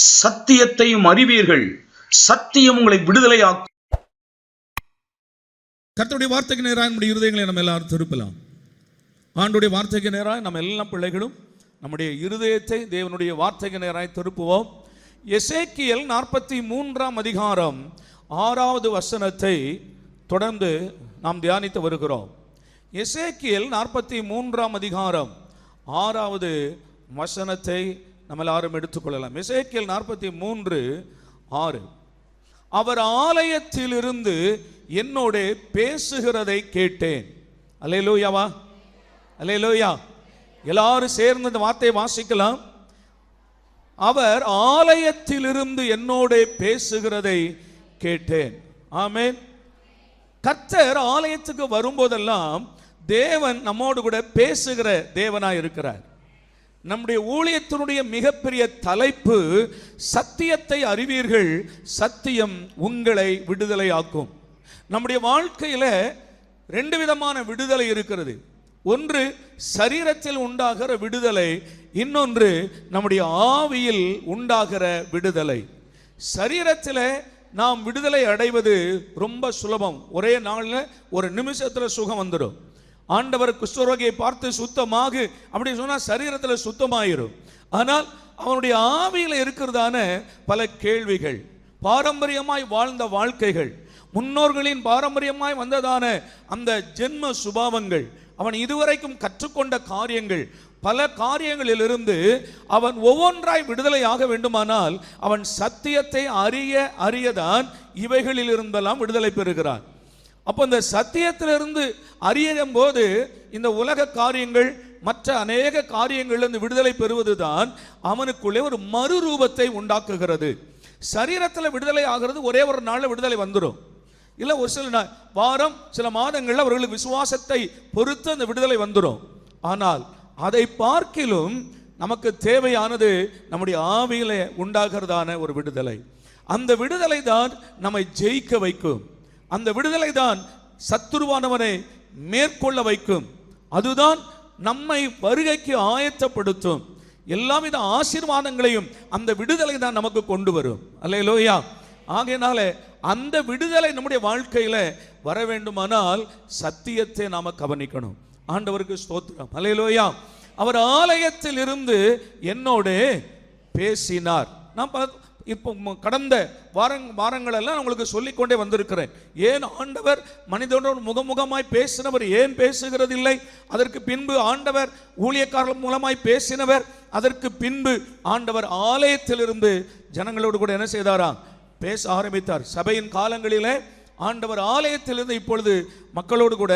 சத்தியத்தையும் அறிவீர்கள், சத்தியம் உங்களை விடுதலையாக்கும். கர்த்தருடைய வார்த்தைக்கு நேராக நம்முடைய இருதயங்களை நம்ம எல்லாரும் திருப்பலாம். ஆண்டுடைய வார்த்தைக்கு நேராக நம்ம எல்லா பிள்ளைகளும் நம்முடைய இருதயத்தை தேவனுடைய வார்த்தைக்கு நேராக திருப்புவோம். எசேக்கியேல் 43ஆம் அதிகாரம் 6வது வசனத்தை தொடர்ந்து நாம் தியானித்து வருகிறோம். எசேக்கியேல் 43ஆம் அதிகாரம் 6வது வசனத்தை நம்ம எல்லாரும் எடுத்துக்கொள்ளலாம். எசேக்கியேல் 43:6. அவர் ஆலயத்திலிருந்து என்னோட பேசுகிறதை கேட்டேன். அல்லேலூயாவா, அல்லேலூயா. எல்லாரும் சேர்ந்து இந்த வார்த்தையை வாசிக்கலாம். அவர் ஆலயத்திலிருந்து என்னோட பேசுகிறதை கேட்டேன். ஆமென். கர்த்தர் ஆலயத்துக்கு வரும்போதெல்லாம் தேவன் நம்மோடு கூட பேசுகிற தேவனாய் இருக்கிறார். நம்முடைய ஊழியத்தினுடைய மிகப்பெரிய தலைப்பு சத்தியத்தை அறிவீர்கள், சத்தியம் உங்களை விடுதலை ஆக்கும். நம்முடைய வாழ்க்கையில 2 விதமான விடுதலை இருக்கிறது. ஒன்று சரீரத்தில் உண்டாகிற விடுதலை, இன்னொன்று நம்முடைய ஆவியில் உண்டாகிற விடுதலை. சரீரத்தில் நாம் விடுதலை அடைவது ரொம்ப சுலபம். ஒரே நாளில் ஒரு நிமிஷத்தில் சுகம் வந்துடும். ஆண்டவர் குஷ்டரோகியை பார்த்து சுத்தமாகு அப்படின்னு சொன்னால் சரீரத்தில் சுத்தமாயிரும். ஆனால் அவனுடைய ஆவியில் இருக்கிறதான பல கேள்விகள், பாரம்பரியமாய் வாழ்ந்த வாழ்க்கைகள், முன்னோர்களின் பாரம்பரியமாய் வந்ததான அந்த ஜென்ம சுபாவங்கள், அவன் இதுவரைக்கும் கற்றுக்கொண்ட காரியங்கள், பல காரியங்களிலிருந்து அவன் ஒவ்வொன்றாய் விடுதலையாக வேண்டுமானால் அவன் சத்தியத்தை அறியதான் இவைகளில் இருந்தெல்லாம் விடுதலை பெறுகிறான். அப்போ இந்த சத்தியத்திலிருந்து அறியும் போது இந்த உலக காரியங்கள் மற்ற அநேக காரியங்களிலிருந்து விடுதலை பெறுவதுதான் அவனுக்குள்ளே ஒரு மறுரூபத்தை உண்டாக்குகிறது. சரீரத்தில் விடுதலை ஆகிறது ஒரே ஒரு நாளில் விடுதலை வந்துடும். இல்லை, ஒரு சில வாரம் சில மாதங்களில் அவர்களுக்கு விசுவாசத்தை பொறுத்து அந்த விடுதலை வந்துடும். ஆனால் அதை பார்க்கிலும் நமக்கு தேவையானது நம்முடைய ஆவியிலே உண்டாகிறதான ஒரு விடுதலை. அந்த விடுதலை தான் நம்மை ஜெயிக்க வைக்கும். அந்த விடுதலை தான் சத்துருவானவனை மேற்கொள்ள வைக்கும். அதுதான் நம்மை வருகைக்கு ஆயத்தப்படுத்தும். எல்லாவித ஆசீர்வாதங்களையும் அந்த விடுதலை தான் நமக்கு கொண்டு வரும். அல்லேலூயா. ஆகையினால அந்த விடுதலை நம்முடைய வாழ்க்கையில வர வேண்டுமானால் சத்தியத்தை நாம கவனிக்கணும். ஆண்டவருக்கு ஸ்தோத்திரம். அல்லேலூயா. அவர் ஆலயத்தில் இருந்து என்னோட பேசினார். நான் இப்போ கடந்த வாரங்கள் எல்லாம் உங்களுக்கு சொல்லிக்கொண்டே வந்திருக்கிறேன். ஏன் ஆண்டவர் மனிதனோடு முகமுகமாய் பேசினவர் ஏன் பேசுகிறதில்லை? அதற்கு பின்பு ஆண்டவர் ஊழியக்காரர்கள் மூலமாய் பேசினவர், அதற்கு பின்பு ஆண்டவர் ஆலயத்திலிருந்து ஜனங்களோடு கூட என்ன செய்தாராம்? பேச ஆரம்பித்தார். சபையின் காலங்களிலே ஆண்டவர் ஆலயத்திலிருந்து இப்பொழுது மக்களோடு கூட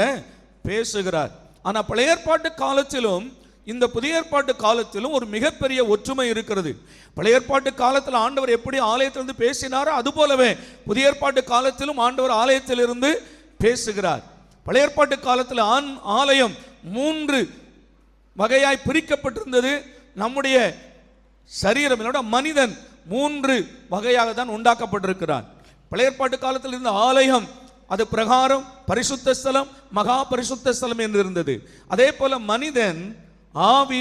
பேசுகிறார். ஆனால் பழைய ஏற்பாட்டு காலத்திலும் இந்த புதிய ஏற்பாட்டு காலத்திலும் ஒரு மிகப்பெரிய ஒற்றுமை இருக்கிறது. பழைய ஏற்பாட்டு காலத்தில் ஆண்டவர் எப்படி ஆலயத்திலிருந்து பேசினாரோ அதுபோலவே புதிய ஏற்பாட்டு காலத்திலும் ஆண்டவர் ஆலயத்திலிருந்து பேசுகிறார். பழைய ஏற்பாட்டு காலத்தில் ஆலயம் 3 வகையாய் பிரிக்கப்பட்டிருந்தது. நம்முடைய சரீரம், என்னோட மனிதன் 3 வகையாக தான் உண்டாக்கப்பட்டிருக்கிறான். பழைய ஏற்பாட்டு காலத்தில் இருந்த ஆலயம் அது பிரகாரம் பரிசுத்த ஸ்தலம், மகா பரிசுத்த ஸ்தலம் என்று இருந்தது. அதே போல மனிதன் ஆவி,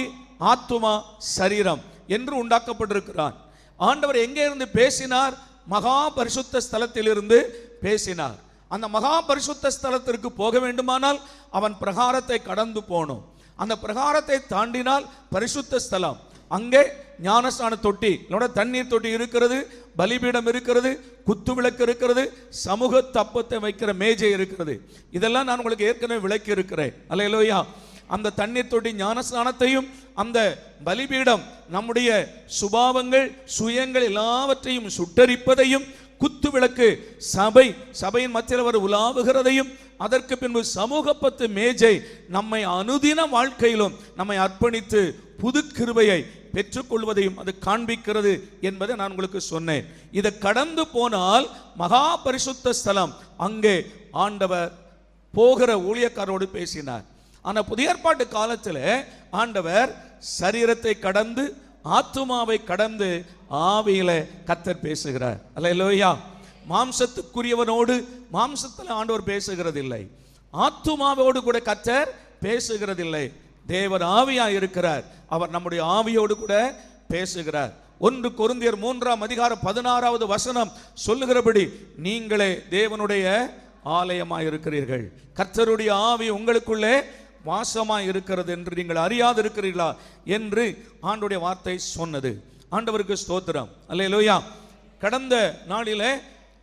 ஆத்துமா, சரீரம் என்று உண்டாக்கப்பட்டிருக்கிறான். ஆண்டவர் எங்கே இருந்து பேசினார்? மகா பரிசுத்த ஸ்தலத்திலிருந்து பேசினார். அந்த மகா பரிசுத்த ஸ்தலத்திற்கு போக வேண்டுமானால் அவன் பிரகாரத்தை கடந்து போகணும். அந்த பிரகாரத்தை தாண்டினால் பரிசுத்த ஸ்தலம். அங்கே ஞானஸ்நான தொட்டி, தண்ணீர் தொட்டி இருக்கிறது, பலிபீடம் இருக்கிறது, குத்து விளக்கு இருக்கிறது, சமூக தப்பத்தை வைக்கிற மேஜை இருக்கிறது. இதெல்லாம் நான் உங்களுக்கு ஏற்கனவே விளக்கி இருக்கிறேன். அல்லேலூயா. அந்த தண்ணீர் தொட்டி ஞானஸ்நானத்தையும் அந்த பலிபீடம் நம்முடைய சுபாவங்கள், சுயங்கள் எல்லாவற்றையும் சுட்டரிப்பதையும், குத்து விளக்கு சபையின் மத்தியில் அவர் உலாவுகிறதையும், அதற்கு பின்பு சமூக பத்து மேஜை நம்மை அனுதின வாழ்க்கையிலும் நம்மை அர்ப்பணித்து புது கிருபையை பெற்றுக்கொள்வதையும் அது காண்பிக்கிறது என்பதை நான் உங்களுக்கு சொன்னேன். இதை கடந்து போனால் மகா பரிசுத்த ஸ்தலம், அங்கே ஆண்டவர் போகிற ஊழியக்காரோடு பேசினார். ஆனால் புதிய ஏற்பாட்டு காலத்தில் ஆண்டவர் சரீரத்தை கடந்து ஆத்துமாவை கடந்து ஆவியில கர்த்தர் பேசுகிறார். அல்லேலூயா. மாம்சத்துக்குரியவனோடு மாம்சத்தில் ஆண்டவர் பேசுகிறதில்லை, ஆத்துமாவோடு கூட கர்த்தர் பேசுகிறதில்லை. தேவன் ஆவியா இருக்கிறார், அவர் நம்முடைய ஆவியோடு கூட பேசுகிறார். 1 கொரிந்தியர் 3:16 சொல்லுகிறபடி நீங்களே தேவனுடைய ஆலயமாய் இருக்கிறீர்கள், கர்த்தருடைய ஆவி உங்களுக்குள்ளே வாசமாய் இருக்கிறது என்று நீங்கள் அறியாது இருக்கிறீர்களா என்று ஆண்டவருடைய வார்த்தை சொன்னது. ஆண்டவருக்கு ஸ்தோத்திரம், அல்லேலூயா. கடந்த நாளிலே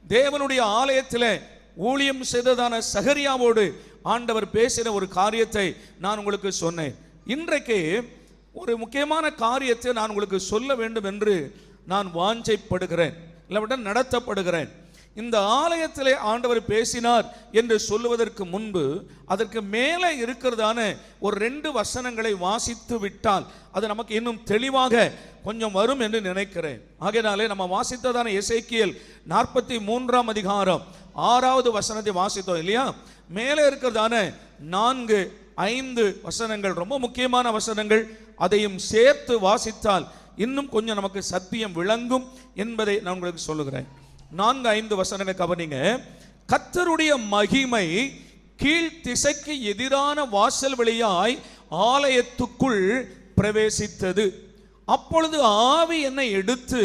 தேவனுடைய ஆலயத்திலே ஊழியம் செய்ததான சகரியாவோடு ஆண்டவர் பேசின ஒரு காரியத்தை நான் உங்களுக்கு சொன்னேன். இன்றைக்கு ஒரு முக்கியமான காரியத்தை நான் உங்களுக்கு சொல்ல வேண்டும் என்று நான் வாஞ்சைப்படுகிறேன், இல்லாவிட்டால் நடத்தப்படுகிறேன். இந்த ஆலயத்திலே ஆண்டவர் பேசினார் என்று சொல்லுவதற்கு முன்பு அதற்கு மேலே இருக்கிறதான ஒரு 2 வசனங்களை வாசித்து விட்டால் அது நமக்கு இன்னும் தெளிவாக கொஞ்சம் வரும் என்று நினைக்கிறேன். ஆகையினாலே நம்ம வாசித்ததான எசேக்கியேல் 43 அதிகாரம் 6வது வசனத்தை வாசித்தோம் இல்லையா? மேலே இருக்கிறதான 4-5 வசனங்கள் ரொம்ப முக்கியமான வசனங்கள். அதையும் சேர்த்து வாசித்தால் இன்னும் கொஞ்சம் நமக்கு சத்தியம் விளங்கும் என்பதை நான் உங்களுக்கு சொல்லுகிறேன். 4-5 வசனங்களை கவனிங்க. கர்த்தருடைய மகிமை கீழ் திசைக்கு எதிரான வாசல் வழியாய் ஆலயத்துக்குள் பிரவேசித்தது. அப்பொழுது ஆவி என்னை எடுத்து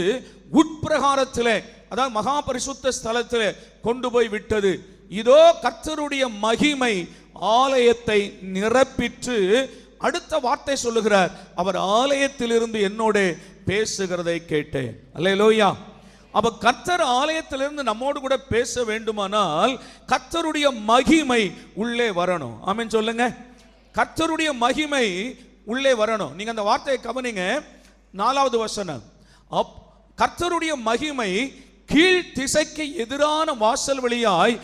உட்பிரகாரத்திலே, அதாவது மகா பரிசுத்த ஸ்தலத்திலே கொண்டு போய் விட்டது. இதோ கர்த்தருடைய மகிமை ஆலயத்தை நிரப்பிற்று. அடுத்த வார்த்தை சொல்லுகிறார், அவர் ஆலயத்திலிருந்து என்னோட பேசுகிறதை கேட்டேன். அல்லேலூயா. அப்ப கர்த்தர் ஆலயத்திலிருந்து நம்மோடு கூட பேச வேண்டுமானால் கர்த்தருடைய மகிமை உள்ளே வரணும். ஆமென் சொல்லுங்க. கர்த்தருடைய மகிமை உள்ளே வரணும். நீங்க அந்த வார்த்தையை கவனிங்க. 4வது வசனம், கர்த்தருடைய மகிமை கீழ் திசைக்கு எதிரான வாசல் வழியாய்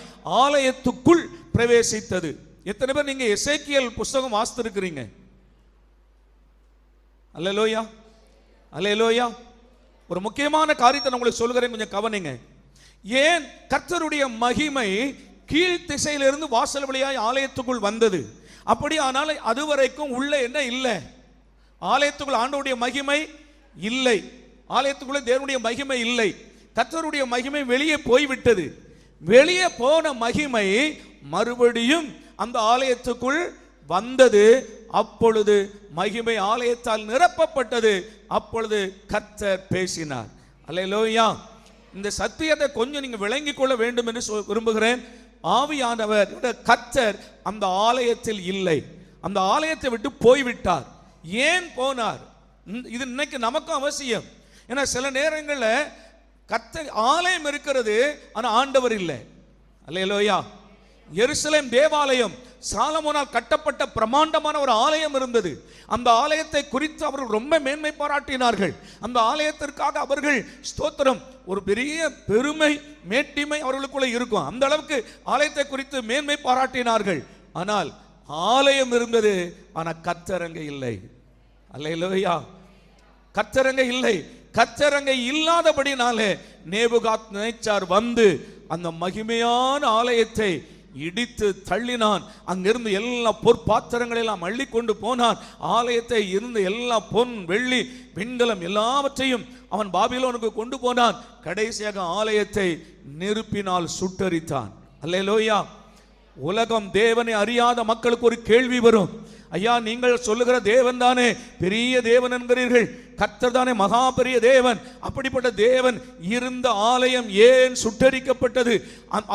ஆலயத்துக்குள் பிரவேசித்தது. எத்தனை பேர் நீங்க எசேக்கியேல் புத்தகம் வாசித்திருக்கிறீங்க? அல்லேலூயா, அல்லேலூயா. ஒரு முக்கியமான காரியத்தை நான் உங்களுக்கு சொல்கிறேன், கொஞ்சம் கவனிங்க. ஏன் கர்த்தருடைய மகிமை கீழ் திசையிலிருந்து வாசல் வழியாய் ஆலயத்துக்குள் வந்தது? அப்படி ஆனால் அதுவரைக்கும் உள்ள என்ன இல்லை? ஆலயத்துக்குள் ஆண்டவருடைய மகிமை இல்லை, ஆலயத்துக்குள்ளே தேவனுடைய மகிமை இல்லை. கர்த்தருடைய மகிமை வெளியே போய்விட்டது. வெளியே போன மகிமை மறுபடியும் அந்த ஆலயத்துக்குள் வந்தது. அப்பொழுது மகிமை ஆலயத்தால் நிரப்பப்பட்டது. அப்பொழுது கர்த்தர் பேசினார். அல்லேலூயா. இந்த சத்தியத்தை கொஞ்சம் நீங்க விளங்கிக் கொள்ள வேண்டும் என்று விரும்புகிறேன். ஆவியானவர் கர்த்தர் அந்த ஆலயத்தில் இல்லை, அந்த ஆலயத்தை விட்டு போய்விட்டார். ஏன் போனார்? இது இன்னைக்கு நமக்கும் அவசியம். ஏன்னா சில நேரங்களில் கர்த்தர் ஆலயம் இருக்கிறது, ஆனா ஆண்டவர் இல்லை. அல்லேலூயா. எருசலேம் தேவாலயம் சாலமோனால் கட்டப்பட்ட பிரமாண்டமான ஒரு ஆலயம் இருந்தது. அந்த ஆலயத்தை குறித்து அவர்கள் ரொம்ப மேன்மை பாராட்டினார்கள். அந்த ஆலயத்திற்காக அவர்கள் ஸ்தோத்திரம், ஒரு பெரிய பெருமை மேட்டிமை அவர்களுக்குள்ள இருக்கும். அந்த அளவுக்கு ஆலயத்தை குறித்து மேன்மை பாராட்டினார்கள். ஆனால் ஆலயம் இருந்தது, ஆனால் கர்த்தர் அங்கே இல்லை. அல்லேலூயா. கர்த்தர் அங்கே இல்லை. கர்த்தர் அங்கே இல்லாதபடினாலே நேபுகாத்நேச்சார் வந்து அந்த மகிமையான ஆலயத்தை இடித்து தள்ளினான். அங்கிருந்து எல்லா பொற்பாத்திரங்களை எல்லாம் அள்ளி கொண்டு போனான். ஆலயத்தை இருந்து எல்லா பொன் வெள்ளி வெண்கலம் எல்லாவற்றையும் அவன் பாபிலோனுக்கு கொண்டு போனான். கடைசியாக ஆலயத்தை நெருப்பினால் சுட்டரித்தான். அல்லேலூயா. உலகம் தேவனை அறியாத மக்களுக்கு ஒரு கேள்வி வரும். ஐயா, நீங்கள் சொல்லுகிற தேவன் தானே பெரிய தேவன் என்கிறீர்கள், கர்த்தர் தானே மகா பெரிய தேவன். அப்படிப்பட்ட தேவன் இருந்த ஆலயம் ஏன் சுட்டரிக்கப்பட்டது?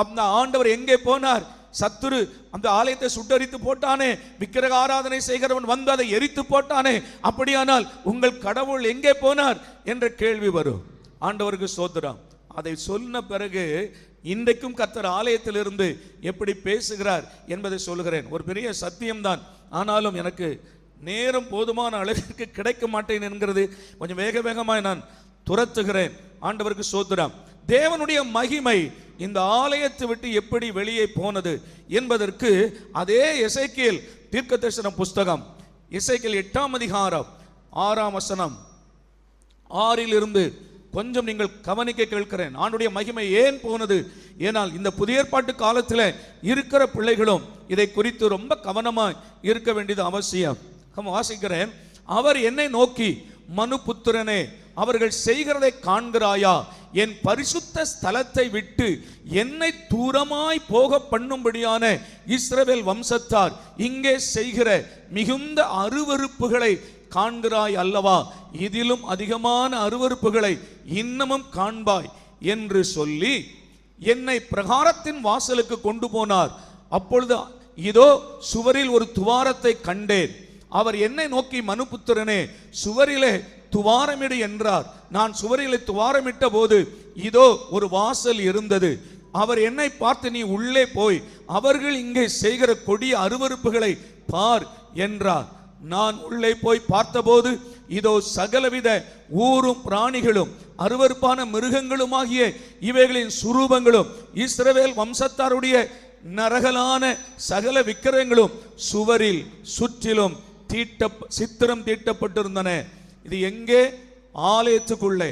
அந்த ஆண்டவர் எங்கே போனார்? சத்துரு அந்த ஆலயத்தை சுட்டரித்து போட்டானே, விக்கிரக ஆராதனை செய்கிறவன் வந்து அதை எரித்து போட்டானே. அப்படியானால் உங்கள் கடவுள் எங்கே போனார் என்ற கேள்வி வரும். ஆண்டவருக்கு ஸ்தோத்திரம். அதை சொன்ன பிறகு இன்றைக்கும் கர்த்தர் ஆலயத்திலிருந்து எப்படி பேசுகிறார் என்பதை சொல்லுகிறேன். ஒரு பெரிய சத்தியம்தான், ஆனாலும் எனக்கு நேரம் போதுமான அளவிற்கு கிடைக்க மாட்டேன் என்கிறது கொஞ்சம் வேக வேகமாய் நான் துரத்துகிறேன். ஆண்டவருக்கு ஸ்தோத்திரம். தேவனுடைய மகிமை இந்த ஆலயத்தை விட்டு எப்படி வெளியே போனது என்பதற்கு அதே எசேக்கியேல் தீர்க்கதரிசன புஸ்தகம், எசேக்கியேல் 8ஆம் அதிகாரம் 6ஆம் வசனம் 6லிருந்து கொஞ்சம் நீங்கள் கவனிக்க கேட்கிறேன். ஆண்டுடைய மகிமை ஏன் போனது? ஏனால் இந்த புதிய ஏற்பாட்டு காலத்தில் இருக்கிற பிள்ளைகளும் இதை குறித்து ரொம்ப கவனமாய் இருக்க வேண்டியது அவசியம். வாசிக்கிறேன். அவர் என்னை நோக்கி, மனுபுத்திரனே, அவர்கள் செய்கிறதை காண்கிறாயா? என் பரிசுத்த ஸ்தலத்தை விட்டு என்னை தூரமாய் போக பண்ணும்படியான இஸ்ரவேல் வம்சத்தார் இங்கே செய்கிற மிகுந்த அருவருப்புகளை காண்கிறாய் அல்லவா, இதிலும் அதிகமான அருவருப்புகளை இன்னமும் காண்பாய் என்று சொல்லி என்னை பிரகாரத்தின் வாசலுக்கு கொண்டு போனார். அப்பொழுது இதோ சுவரில் ஒரு துவாரத்தை கண்டேன். அவர் என்னை நோக்கி, மனுபுத்திரனே, சுவரிலே துவாரமிடு என்றார். நான் சுவரிலே துவாரமிட்ட போது இதோ ஒரு வாசல் இருந்தது. அவர் என்னை பார்த்து, நீ உள்ளே போய் அவர்கள் இங்கே செய்கிற கொடிய அருவருப்புகளை பார் என்றார். நான் உள்ளே போய் பார்த்தபோது இதோ சகலவித ஊரும் பிராணிகளும் அருவருப்பான மிருகங்களுமாகிய இவைகளின் சுரூபங்களும் இஸ்ரவேல் வம்சத்தாருடைய நரகலான சகல விக்கிரகங்களும் சுவரில் சுற்றிலும் சித்திரம் தீட்டப்பட்டிருந்தன. இது எங்கே? ஆலயத்துக்குள்ளே.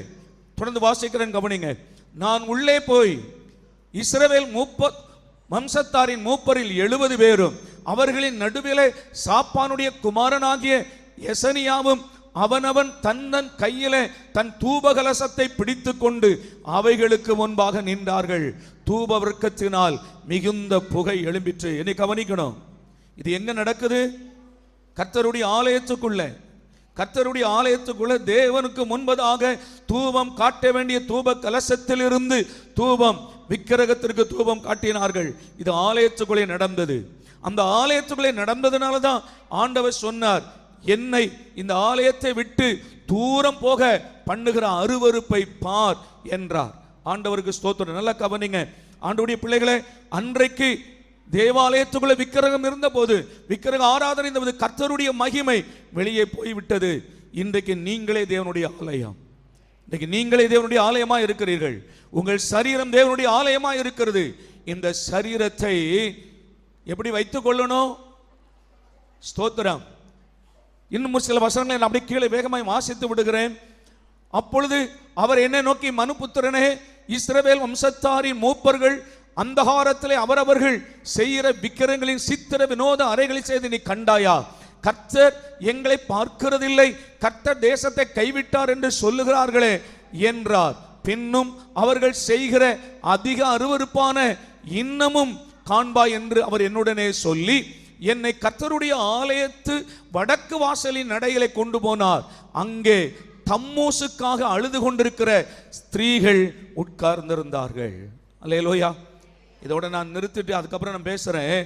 தொடர்ந்து வாசிக்கிறேன், கவனிங்க. நான் உள்ளே போய் இஸ்ரவேல் வம்சத்தாரின் மூப்பரில் 70 பேரும் அவர்களின் நடுவிலே சாப்பானுடைய குமாரனாகிய எசனியாவும் அவனவன் தன்னன் கையிலே தன் தூபகலசத்தை பிடித்து கொண்டு அவைகளுக்கு முன்பாக நின்றார்கள். தூப விருக்கத்தினால் மிகுந்த புகை எழும்பிற்று. என்னை கவனிக்கணும், இது எங்க நடக்குது? கர்த்தருடைய ஆலயத்துக்குள்ள. கர்த்தருடைய ஆலயத்துக்குள்ள தேவனுக்கு முன்பதாக தூபம் காட்ட வேண்டிய தூப கலசத்தில் இருந்து தூபம் விக்கிரகத்திற்கு தூபம் காட்டினார்கள். இது ஆலயத்துக்குள்ளே நடந்தது. அந்த ஆலயத்துக்குள்ளே நடந்ததுனால தான் ஆண்டவர் சொன்னார், என்னை இந்த ஆலயத்தை விட்டு தூரம் போக பண்ணுகிற அருவருப்பை பார் என்றார். ஆண்டவருக்கு ஸ்தோத்திரம். நல்லா கவனிங்க ஆண்டவருடைய பிள்ளைகளே, அன்றைக்கு தேவாலயத்துக்குள்ள விக்கிரகம் இருந்த போது, விக்கிரக ஆராதனை இருந்தபோது கர்த்தருடைய மகிமை வெளியே போய்விட்டது. இன்றைக்கு நீங்களே தேவனுடைய ஆலயம். இன்றைக்கு நீங்களே தேவனுடைய ஆலயமா இருக்கிறீர்கள். உங்கள் சரீரம் தேவனுடைய ஆலயமா இருக்கிறது. இந்த சரீரத்தை எப்படி வைத்துக் கொள்ளணும்? ஸ்தோத்திரம். இன்னும் சில வசனங்களை நான் அப்படியே கீழே வேகமாய் வாசித்து விடுகிறேன். அப்பொழுது அவர் என்னை நோக்கி, மனுபுத்திரனே, இஸ்ரவேல் வம்சத்தாரின் மூப்பர்கள் அந்தகாரத்திலே அவரவர்கள் செய்கிற விக்கிரகங்களின் சித்திர வினோத அறைகளை செய்து நீ கண்டாயா? கர்த்தர் எங்களை பார்க்கிறதில்லை, கர்த்தர் தேசத்தை கைவிட்டார் என்று சொல்லுகிறார்களே என்றார். பின்னும் அவர்கள் செய்கிற அதிக அருவருப்பான இன்னமும் காண்பாய் என்று அவர் என்னுடனே சொல்லி என்னை கர்த்தருடைய ஆலயத்து வடக்கு வாசலின் நடையிலே கொண்டு போனார். அங்கே தம்மோசுக்காக அழுது கொண்டிருக்கிற ஸ்திரீகள் உட்கார்ந்திருந்தார்கள். அல்லேலூயா. இதோட நான் நிறுத்திட்டு அதுக்கப்புறம் நான் பேசுறேன்.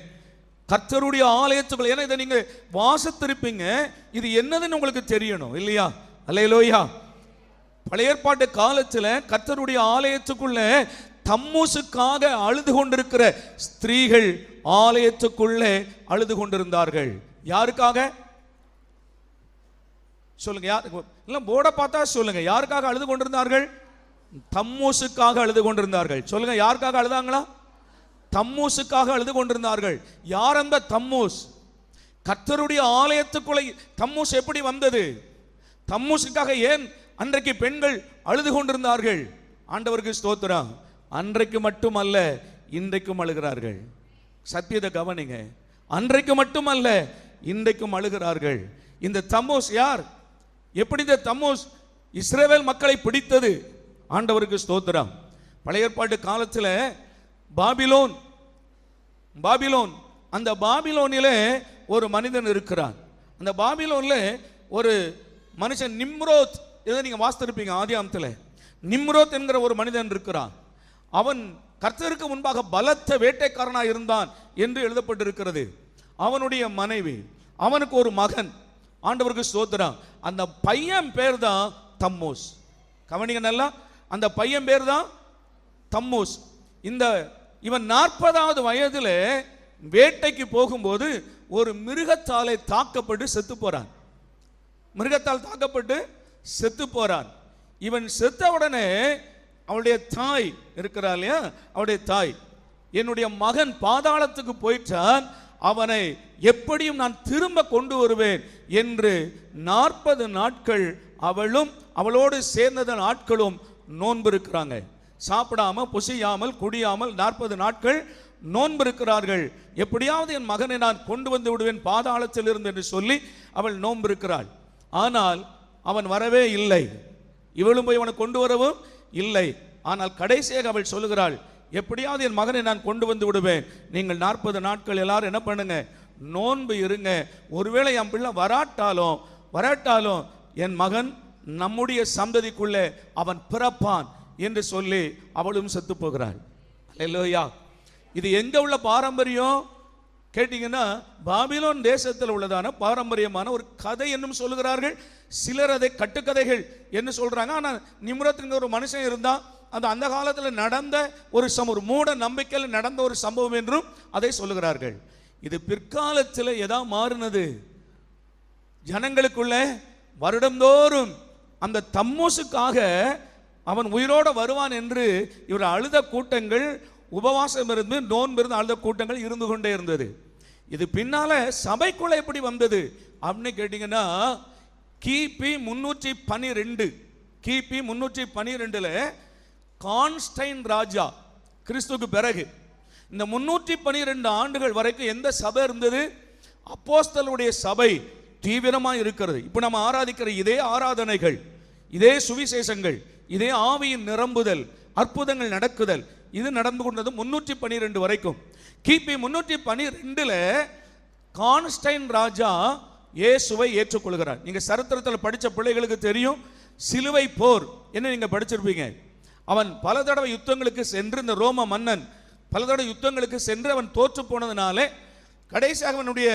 கர்த்தருடைய ஆலயத்துக்குள்ள, ஏன்னா இதை நீங்க வாசித்திருப்பீங்க, இது என்னதுன்னு உங்களுக்கு தெரியணும் இல்லையா? அல்லேலூயா. பழைய ஏற்பாட்டு காலத்துல கர்த்தருடைய ஆலயத்துக்குள்ள தம்மூசுக்காக அழுது கொண்டிருக்கிற ஸ்திரீகள் ஆலயத்துக்குள்ளே அழுது கொண்டிருந்தார்கள். யாருக்காக சொல்லுங்க? யார் இல்ல போர்ட பார்த்தா சொல்லுங்க. யாருக்காக அழுது கொண்டிருந்தார்கள்? தம்மூசுக்காக அழுது கொண்டிருந்தார்கள். சொல்லுங்க, யாருக்காக அழுதாங்களா? தம்மூசுக்காக அழுது கொண்டிருந்தார்கள். யார் அந்த தம்மூஸ்? கர்த்தருடைய ஆலயத்துக்குள்ளே தம்மூஸ் எப்படி வந்தது? தம்மூசுக்காக ஏன் அன்றைக்கு பெண்கள் அழுது கொண்டிருந்தார்கள்? ஆண்டவருக்கு ஸ்தோத்திரம். அன்றைக்கு மட்டுமல்ல, இன்றைக்கும் அழுகிறார்கள். சத்தியத்தை கவனிங்க. அன்றைக்கு மட்டுமல்ல, இன்றைக்கும் அழுகிறார்கள். இந்த தம்மூஸ் யார்? எப்படி இந்த தம்மூஸ் இஸ்ரவேல் மக்களை பிடித்தது? ஆண்டவருக்கு ஸ்தோத்திரம். பழைய ஏற்பாட்டு காலத்தில் பாபிலோன், அந்த பாபிலோனிலே ஒரு மனிதன் இருக்கிறான். அந்த பாபிலோன்ல ஒரு மனுஷன் நிம்ரோத், இதை நீங்க வாசித்திருப்பீங்க ஆதியாகமத்தில். நிம்ரோத் என்கிற ஒரு மனிதன் இருக்கிறான். அவன் கர்த்தருக்கு முன்பாக பலத்த வேட்டைக்காரனாக இருந்தான் என்று எழுதப்பட்டிருக்கிறது. அவனுடைய மனைவி, அவனுக்கு ஒரு மகன். ஆண்டவருக்கு ஸ்தோத்திரம். அந்த பையன் பேர் தான் தம்மூஸ். கவனிங்க நல்லா, அந்த பையன் பேர் தான் தம்மூஸ். இவன் 40வது வயதில் வேட்டைக்கு போகும்போது ஒரு மிருகத்தாலே தாக்கப்பட்டு செத்து போறான். மிருகத்தால் தாக்கப்பட்டு செத்து போறான். இவன் செத்த உடனே அவளுடைய தாய் இருக்கிறா இல்லையா, அவளுடைய தாய், என்னுடைய மகன் பாதாளத்துக்கு போயிட்டான், அவனை எப்படியும் நான் திரும்ப கொண்டு வருவேன் என்று 40 நாட்கள் அவளும் அவளோடு சேர்ந்த ஆட்களும் நோன்பு இருக்கிறாங்க. சாப்பிடாம புசியாமல் குடியாமல் 40 நாட்கள் நோன்பு இருக்கிறார்கள். எப்படியாவது என் மகனை நான் கொண்டு வந்து விடுவேன் பாதாளத்தில் இருந்து என்று சொல்லி அவள் நோன்பு இருக்கிறாள். ஆனால் அவன் வரவே இல்லை. இவளும் போய் அவனை கொண்டு வரவும் இல்லை. ஆனால் கடைசியாக அவள் சொல்லுகிறாள், எப்படியாவது என் மகனை நான் கொண்டு வந்து விடுவேன், நீங்கள் 40 நாட்கள் எல்லாரும் என்ன பண்ணுங்க, நோன்பு இருங்க. ஒருவேளை என் பிள்ளை வராட்டாலும் வராட்டாலும் என் மகன் நம்முடைய சந்ததிக்குள்ளே அவன் பிறப்பான் என்று சொல்லி அவளும் செத்து போகிறாள். அல்லேலூயா. இது எங்க உள்ள பாரம்பரியம் கேட்டீங்கன்னா, பாபிலோன் தேசத்தில் உள்ளதான பாரம்பரியமான ஒரு கதை என்னும் சொல்லுகிறார்கள். சிலர் அதை கட்டுக்கதைகள் என்று சொல்றாங்க. ஆனால் நிம்ரத்ங்கிற ஒரு மனுஷன் இருந்தா, அது அந்த காலத்தில் நடந்த ஒரு மூட நம்பிக்கையில் நடந்த ஒரு சம்பவம் என்றும் அதை சொல்லுகிறார்கள். இது பிற்காலத்தில் எதா மாறினது? ஜனங்களுக்குள்ள வருடந்தோறும் அந்த தம்மூசுக்காக அவன் உயிரோட வருவான் என்று இவர் அழுத கூட்டங்கள், உபவாசம் இருந்து நோன்பு இருந்து அழுத கூட்டங்கள் இருந்து கொண்டே இருந்தது. இது பின்னால சபைக்குள்ள எப்படி வந்தது அப்படின்னு கேட்டீங்கன்னா, கிபி 312 கான்ஸ்டைன் ராஜா கிறிஸ்துவுக்கு பிறகு இந்த 312 ஆண்டுகள் வரைக்கும் எந்த சபை இருந்தது? அப்போஸ்தலருடைய சபை தீவிரமாக இருக்கிறது. இப்போ நம்ம ஆராதிக்கிற இதே ஆராதனைகள், இதே சுவிசேஷங்கள், இதே ஆவியின் நிரம்புதல், அற்புதங்கள் நடக்குதல், இது நடந்து கொண்டது 312 வரைக்கும். கிபி 312 கான்ஸ்டைன் ராஜா இயேசுவை ஏற்றுக்கொள்கிறார். நீங்க சரித்திரத்தில் படிச்ச பிள்ளைகளுக்கு தெரியும், சிலுவை போர் என்ன நீங்க படிச்சிருப்பீங்க. அவன் பல தடவை யுத்தங்களுக்கு சென்று, இந்த ரோம மன்னன் பல தடவை யுத்தங்களுக்கு சென்று அவன் தோற்று போனதுனால கடைசியாக அவனுடைய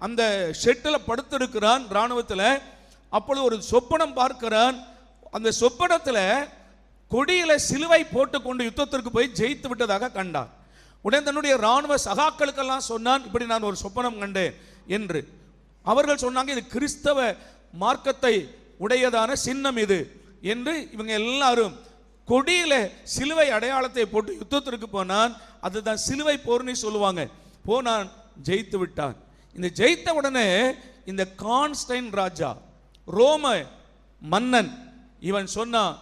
அந்த ஷெட்டில் படுத்திருக்கிறான் இராணுவத்தில். அப்பொழுது ஒரு சொப்பனம் பார்க்கிறான். அந்த சொப்பனத்தில் கொடியில சிலுவை போட்டுக்கொண்டு யுத்தத்திற்கு போய் ஜெயித்து விட்டதாக கண்டான். உடனே தன்னுடைய இராணுவ சகாக்களுக்கெல்லாம் சொன்னான், இப்படி நான் ஒரு சொப்பனம் கண்டேன் என்று. அவர்கள் சொன்னாங்க, இது கிறிஸ்தவ மார்க்கத்தை உடையதான சின்னம் இது என்று. இவங்க எல்லாரும் கொடியில சிலுவை அடையாளத்தை போட்டு யுத்தத்திற்கு போனான். அதுதான் சிலுவை போர்னு சொல்லுவாங்க. போனான், ஜெயித்து விட்டான். இந்த ஜெயித்த உடனே இந்த கான்ஸ்டைன் ராஜா, ரோம மன்னன், இவன் சொன்னான்,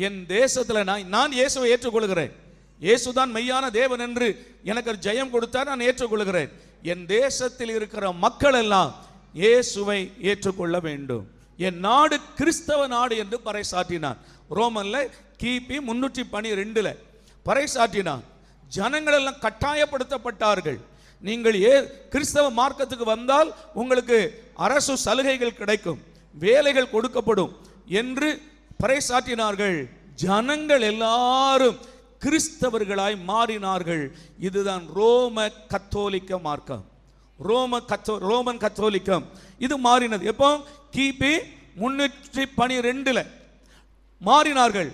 என் தேசத்தில் நான் இயேசுவை ஏற்றுக்கொள்கிறேன், இயேசுதான் மெய்யான தேவன் என்று எனக்கு ஜெயம் கொடுத்தார், நான் ஏற்றுக்கொள்கிறேன். என் தேசத்தில் இருக்கிற மக்கள் எல்லாம் இயேசுவை ஏற்றுக்கொள்ள வேண்டும், என் நாடு கிறிஸ்தவ நாடு என்று பறைசாற்றினான். ரோமன்ல கிபி 312 பறைசாற்றினான். ஜனங்கள் எல்லாம் கட்டாயப்படுத்தப்பட்டார்கள். நீங்கள் கிறிஸ்தவ மார்க்கத்துக்கு வந்தால் உங்களுக்கு அரசு சலுகைகள் கிடைக்கும், வேலைகள் கொடுக்கப்படும் என்று பறைசாற்றினார்கள். ஜனங்கள் எல்லாரும் கிறிஸ்தவர்களாய் மாறினார்கள். இதுதான் ரோம கத்தோலிக்க மார்க்கம், ரோமன் கத்தோலிக்கம். இது மாறினது எப்போ? கிபி 312 மாறினார்கள்.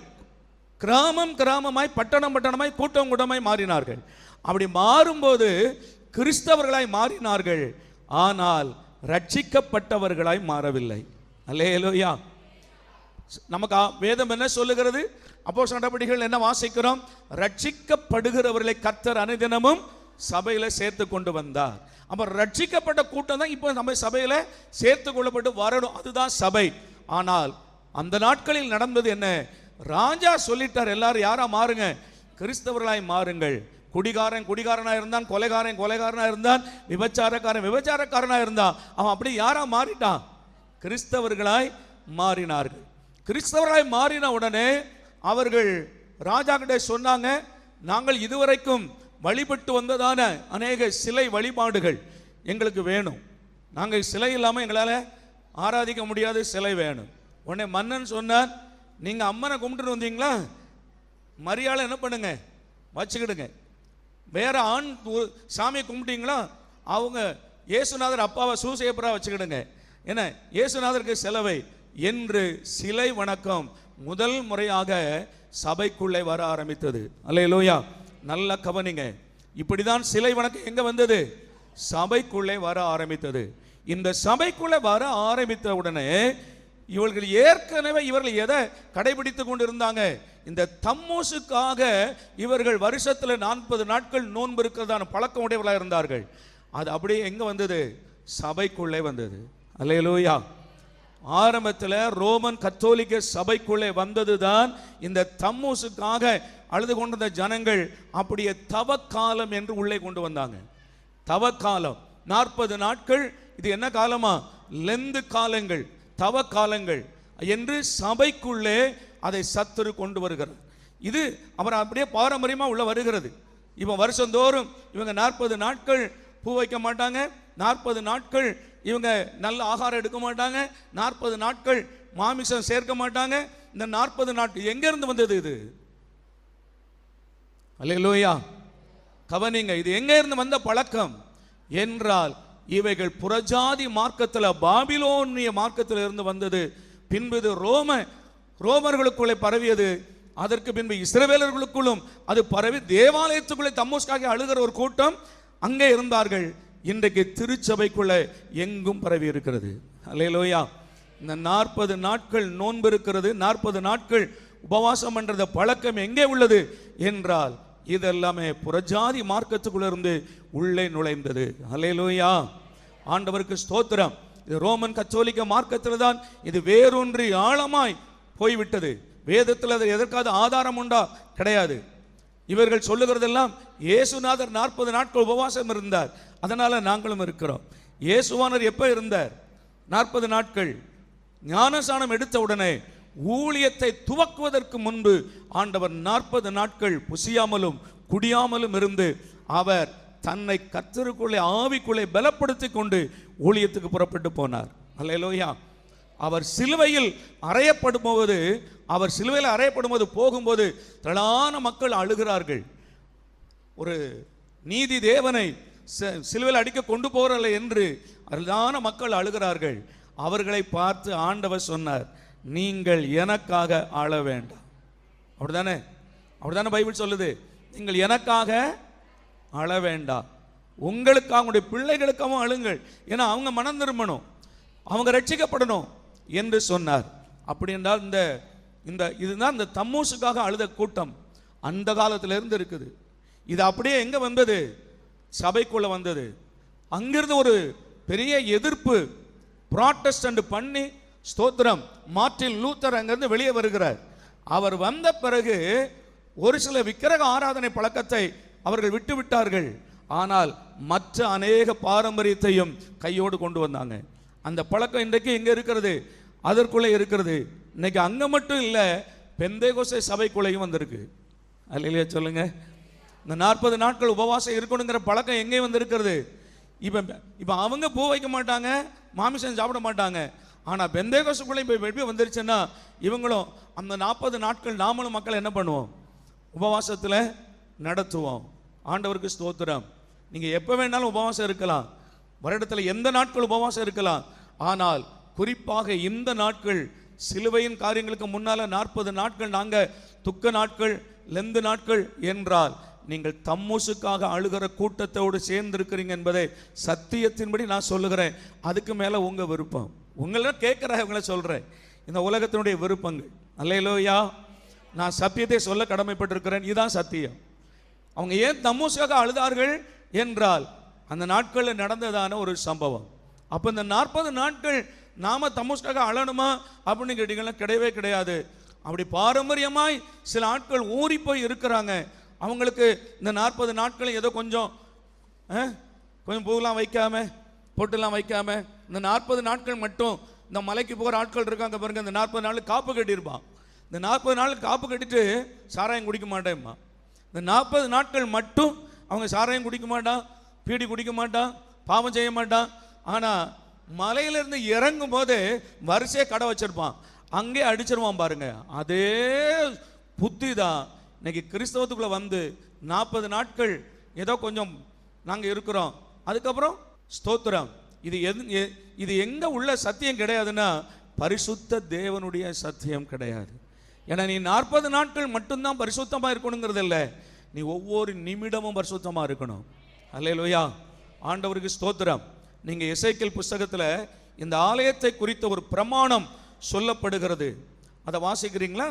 கிராமம் கிராமமாய், பட்டணம் பட்டணமாய், கூட்டம் கூட்டமாய் மாறினார்கள். அப்படி மாறும்போது கிறிஸ்தவர்களாய் மாறினார்கள். ஆனால் ரட்சிக்கப்பட்டவர்களாய் மாறவில்லை. அல்லேலூயா. நமக்கு வேதம் என்ன சொல்லுகிறது? அப்போஸ்தலர் நடபடிகள் என்ன வாசிக்கிறோம்? ரட்சிக்கப்படுகிறவர்களை கர்த்தர் அனுதினமும் சபையில சேர்த்து கொண்டு வந்தார். அப்ப ரட்சிக்கப்பட்ட கூட்டம் தான் இப்போ நம்ம சபையில சேர்த்து கொள்ளப்பட்டு வரணும், அதுதான் சபை. ஆனால் அந்த நாட்களில் நடந்தது என்ன? ராஜா சொல்லிட்டார், எல்லாரும் யாரா மாறுங்க? கிறிஸ்தவர்களாய் மாறுங்கள். குடிகாரன் குடிகாரனா இருந்தான், கொலைகாரன் கொலைகாரனா இருந்தான், விபச்சாரக்காரன் விபச்சாரக்காரனா இருந்தான். அவன் அப்படி யாரா மாறிட்டான்? கிறிஸ்தவர்களாய் மாறினார்கள். கிறிஸ்தவர்களாய் மாறின உடனே அவர்கள் ராஜா கிட்ட சொன்னாங்க, நாங்கள் இதுவரைக்கும் வழிபட்டு வந்ததான அநேக சிலை வழிபாடுகள் எங்களுக்கு வேணும், நாங்கள் சிலை இல்லாமல் எங்களால் ஆராதிக்க முடியாது, சிலை வேணும். உடனே மன்னன் சொன்னார், நீங்கள் அம்மனை கும்பிட்டு வந்தீங்களா, மரியாதை என்ன பண்ணுங்க, வச்சுக்கிடுங்க. வேற ஆண் சாமியை கும்பிட்டீங்களா, அவங்க இயேசுநாதர் அப்பாவை சூசையப்பரா வச்சுக்கிடுங்க, என்ன இயேசுநாதருக்கு செலவை என்று சிலை வணக்கம் முதல் முறையாக சபைக்குள்ளே வர ஆரம்பித்தது. அல்லேலூயா. நல்ல கவனிங்க, இப்படிதான் சிலை வணக்கம் எங்க வந்தது? சபைக்குள்ளே வர ஆரம்பித்தது. இந்த சபைக்குள்ளே வர ஆரம்பித்த உடனே இவர்கள் ஏற்கனவே எதை கடைபிடித்து கொண்டு இருந்தாங்க? இந்த தம்மூசுக்காக இவர்கள் வருஷத்துல 40 நாட்கள் நோன்பு இருக்கிறதான பழக்கம் உடையவர்களாக இருந்தார்கள். அது அப்படியே எங்க வந்தது? சபைக்குள்ளே வந்தது. அல்லேலூயா. ஆரம்பத்தில் ரோமன் கத்தோலிக்க சபைக்குள்ளே வந்ததுதான் இந்த தம்மூசுக்காக அழுது கொண்டிருந்த ஜனங்கள் அப்படியே தவக்காலம் என்று உள்ளே கொண்டு வந்தாங்க. தவக்காலம் 40 நாட்கள். இது என்ன காலமா? லெந்து காலங்கள், தவ காலங்கள் என்று சபைக்குள்ளே அதை சத்துரு கொண்டு வருகிறார். இது அவர் அப்படியே பாரம்பரியமாக உள்ள வருகிறது. இப்போ வருஷந்தோறும் இவங்க 40 நாட்கள் பூ வைக்க மாட்டாங்க, 40 நாட்கள் இவங்க நல்ல ஆகாரம் எடுக்க மாட்டாங்க, 40 நாட்கள் மாமிசம் சேர்க்க மாட்டாங்க. இந்த 40 நாட்கள் எங்க இருந்து வந்தது இது? அல்லேலூயா. கவனிங்க, இது எங்க இருந்து வந்த பழக்கம் என்றால் இவைகள் புறஜாதி மார்க்கத்தில், பாபிலோனிய மார்க்கத்தில் இருந்து வந்தது. பின்பு இது ரோமர்களுக்குள்ளே பரவியது. அதற்கு பின்பு இஸ்ரவேலர்களுக்குள்ளும் அது பரவி தேவாலயத்துக்குள்ளே தம்மூஸ்காக அழுகிற ஒரு கூட்டம் அங்கே இருந்தார்கள். இன்றைக்கு திருச்சபைக்குள்ளே எங்கும் பரவி இருக்கிறது. அல்லேலூயா. இந்த 40 நாட்கள் நோன்பு இருக்கிறது, 40 நாட்கள் உபவாசம் என்ற பழக்கம் எங்கே உள்ளது என்றால் இதெல்லாமே புறஜாதி மார்க்கத்துக்குள்ள இருந்து உள்ளே நுழைந்தது. அல்லேலூயா. ஆண்டவருக்கு ஸ்தோத்திரம். இது ரோமன் கத்தோலிக்க மார்க்கத்தில் தான் இது வேரூன்றி ஆழமாய் போய்விட்டது. வேதத்தில் அது எதற்காவது ஆதாரம் உண்டா? கிடையாது. இவர்கள் சொல்லுகிறதெல்லாம் இயேசுநாதர் 40 நாட்கள் உபவாசம் இருந்தார், அதனால நாங்களும் இருக்கிறோம். இயேசுவானர் எப்ப இருந்தார்? 40 நாட்கள். ஞானசானம் எடுத்த உடனே ஊழியத்தை துவக்குவதற்கு முன்பு ஆண்டவர் 40 நாட்கள் புசியாமலும் குடியாமலும் இருந்து அவர் தன்னை கர்த்தருக்குள்ளே ஆவிக்குள்ளே பலப்படுத்தி கொண்டு ஊழியத்துக்கு புறப்பட்டு போனார். அல்லேலூயா. அவர் சிலுவையில் அறையப்படும் போது போகும்போது திரளான மக்கள் அழுகிறார்கள். ஒரு நீதி தேவனை சிலுவையில் அடிக்க கொண்டு போறல என்று திரளான மக்கள் அழுகிறார்கள். அவர்களை பார்த்து ஆண்டவர் சொன்னார், நீங்கள் எனக்காக அழ வேண்டாம். அப்படிதானே பைபிள் சொல்லுது. நீங்கள் எனக்காக அழ வேண்டாம், உங்களுக்காக உங்களுடைய பிள்ளைகளுக்காகவும் அழுங்கள். ஏன்னா அவங்க மனம் திரும்பணும், அவங்க ரட்சிக்கப்படணும் என்று சொன்னார். அப்படி என்றால் இதுதான் இந்த தம்மூசுக்காக அழுத கூட்டம் அந்த காலத்திலிருந்து இருக்குது. இது அப்படியே எங்க வந்தது? சபைக்குள்ள வந்தது. அங்கிருந்து ஒரு பெரிய எதிர்ப்பு புராட்டஸ்டன்ட் பண்ணி, ஸ்தோத்திரம், மார்ட்டின் லூத்தர் அங்கிருந்து வெளியே வருகிறார். அவர் வந்த பிறகு ஒரு சில விக்கிரக ஆராதனை பழக்கத்தை அவர்கள் விட்டு விட்டார்கள். ஆனால் மற்ற அநேக பாரம்பரியத்தையும் கையோடு கொண்டு வந்தாங்க. அந்த பழக்கம் இன்றைக்கு எங்க இருக்கிறது? அதற்குள்ளே இருக்கிறது. இன்னைக்கு அங்க மட்டும் இல்லை, பெந்தேகோஸ்தே சபைக்குள்ளேயும் வந்திருக்கு. அல்லேலூயா சொல்லுங்க. இந்த 40 நாட்கள் உபவாசம் இருக்கணுங்கிற பழக்கம் எங்கே வந்திருக்கிறது? இப்போ அவங்க பூ வைக்க மாட்டாங்க, மாமிசம் சாப்பிட மாட்டாங்க. ஆனால் பெந்தேகோஸ்துக்குள்ளே இப்போ எப்படி வந்துருச்சுன்னா இவங்களும் அந்த 40 நாட்கள் நாமளும் மக்கள் என்ன பண்ணுவோம்? உபவாசத்தில் நடத்துவோம். ஆண்டவருக்கு ஸ்தோத்திரம். நீங்கள் எப்போ வேணாலும் உபவாசம் இருக்கலாம், வருடத்தில் எந்த நாட்கள் உபவாசம் இருக்கலாம். ஆனால் குறிப்பாக இந்த நாட்கள் சிலுவையின் காரியங்களுக்கு முன்னால் 40 நாட்கள் நாங்கள் துக்க நாட்கள், லெந்து நாட்கள் என்றால் நீங்கள் தம்மூசுக்காக அழுகிற கூட்டத்தோடு சேர்ந்திருக்கிறீங்க என்பதை சத்தியத்தின்படி நான் சொல்லுகிறேன். அதுக்கு மேலே உங்கள் விருப்பம், உங்களை கேட்குறவங்களை சொல்கிறேன். இந்த உலகத்தினுடைய விருப்பங்கள். அல்லேலூயா. நான் சத்தியத்தை சொல்ல கடமைப்பட்டிருக்கிறேன். இதுதான் சத்தியம். அவங்க ஏன் தம்மூசுக்காக அழுதார்கள் என்றால் அந்த நாட்களில் நடந்ததான ஒரு சம்பவம். அப்போ இந்த 40 நாட்கள் நாம தம்மூசுக்காக அழணுமா அப்படின்னு கேட்டீங்கன்னா கிடையவே கிடையாது. அப்படி பாரம்பரியமாய் சில ஆட்கள் ஊறி போய் இருக்கிறாங்க. அவங்களுக்கு இந்த 40 நாட்கள் ஏதோ கொஞ்சம் பூலாம் வைக்காம பொட்டுலாம் வைக்காம இந்த 40 நாட்கள் மட்டும் இந்த மலைக்கு போகிற ஆட்கள் இருக்காங்க பாருங்க. இந்த 40 நாள் காப்பு கட்டியிருப்பான். இந்த 40 நாள் காப்பு கட்டிட்டு சாராயம் குடிக்க மாட்டேன்மா. இந்த 40 நாட்கள் மட்டும் அவங்க சாராயம் குடிக்க மாட்டான், பீடி குடிக்க மாட்டான், பாவம் செய்ய மாட்டான். ஆனால் மலையிலிருந்து இறங்கும் போது வரிசையை கடை வச்சிருப்பான், அங்கே அடிச்சிருவான் பாருங்க. அதே புத்தி தான் இன்னைக்கு கிறிஸ்தவத்துக்குள்ள வந்து 40 நாட்கள் ஏதோ கொஞ்சம் நாங்கள் இருக்கிறோம். அதுக்கப்புறம் ஸ்தோத்திரம். இது எங்க உள்ள சத்தியம் கிடையாதுன்னா பரிசுத்த தேவனுடைய சத்தியம் கிடையாது. ஏன்னா நீ 40 நாட்கள் மட்டும்தான் பரிசுத்தமாக இருக்கணுங்கிறது இல்லை, நீ ஒவ்வொரு நிமிடமும் பரிசுத்தமாக இருக்கணும். அல்லேலூயா. ஆண்டவருக்கு ஸ்தோத்திரம். நீங்கள் எசேக்கியேல் புஸ்தகத்தில் இந்த ஆலயத்தை குறித்த ஒரு பிரமாணம் சொல்லப்படுகிறது. அதை வாசிக்கிறீங்களா?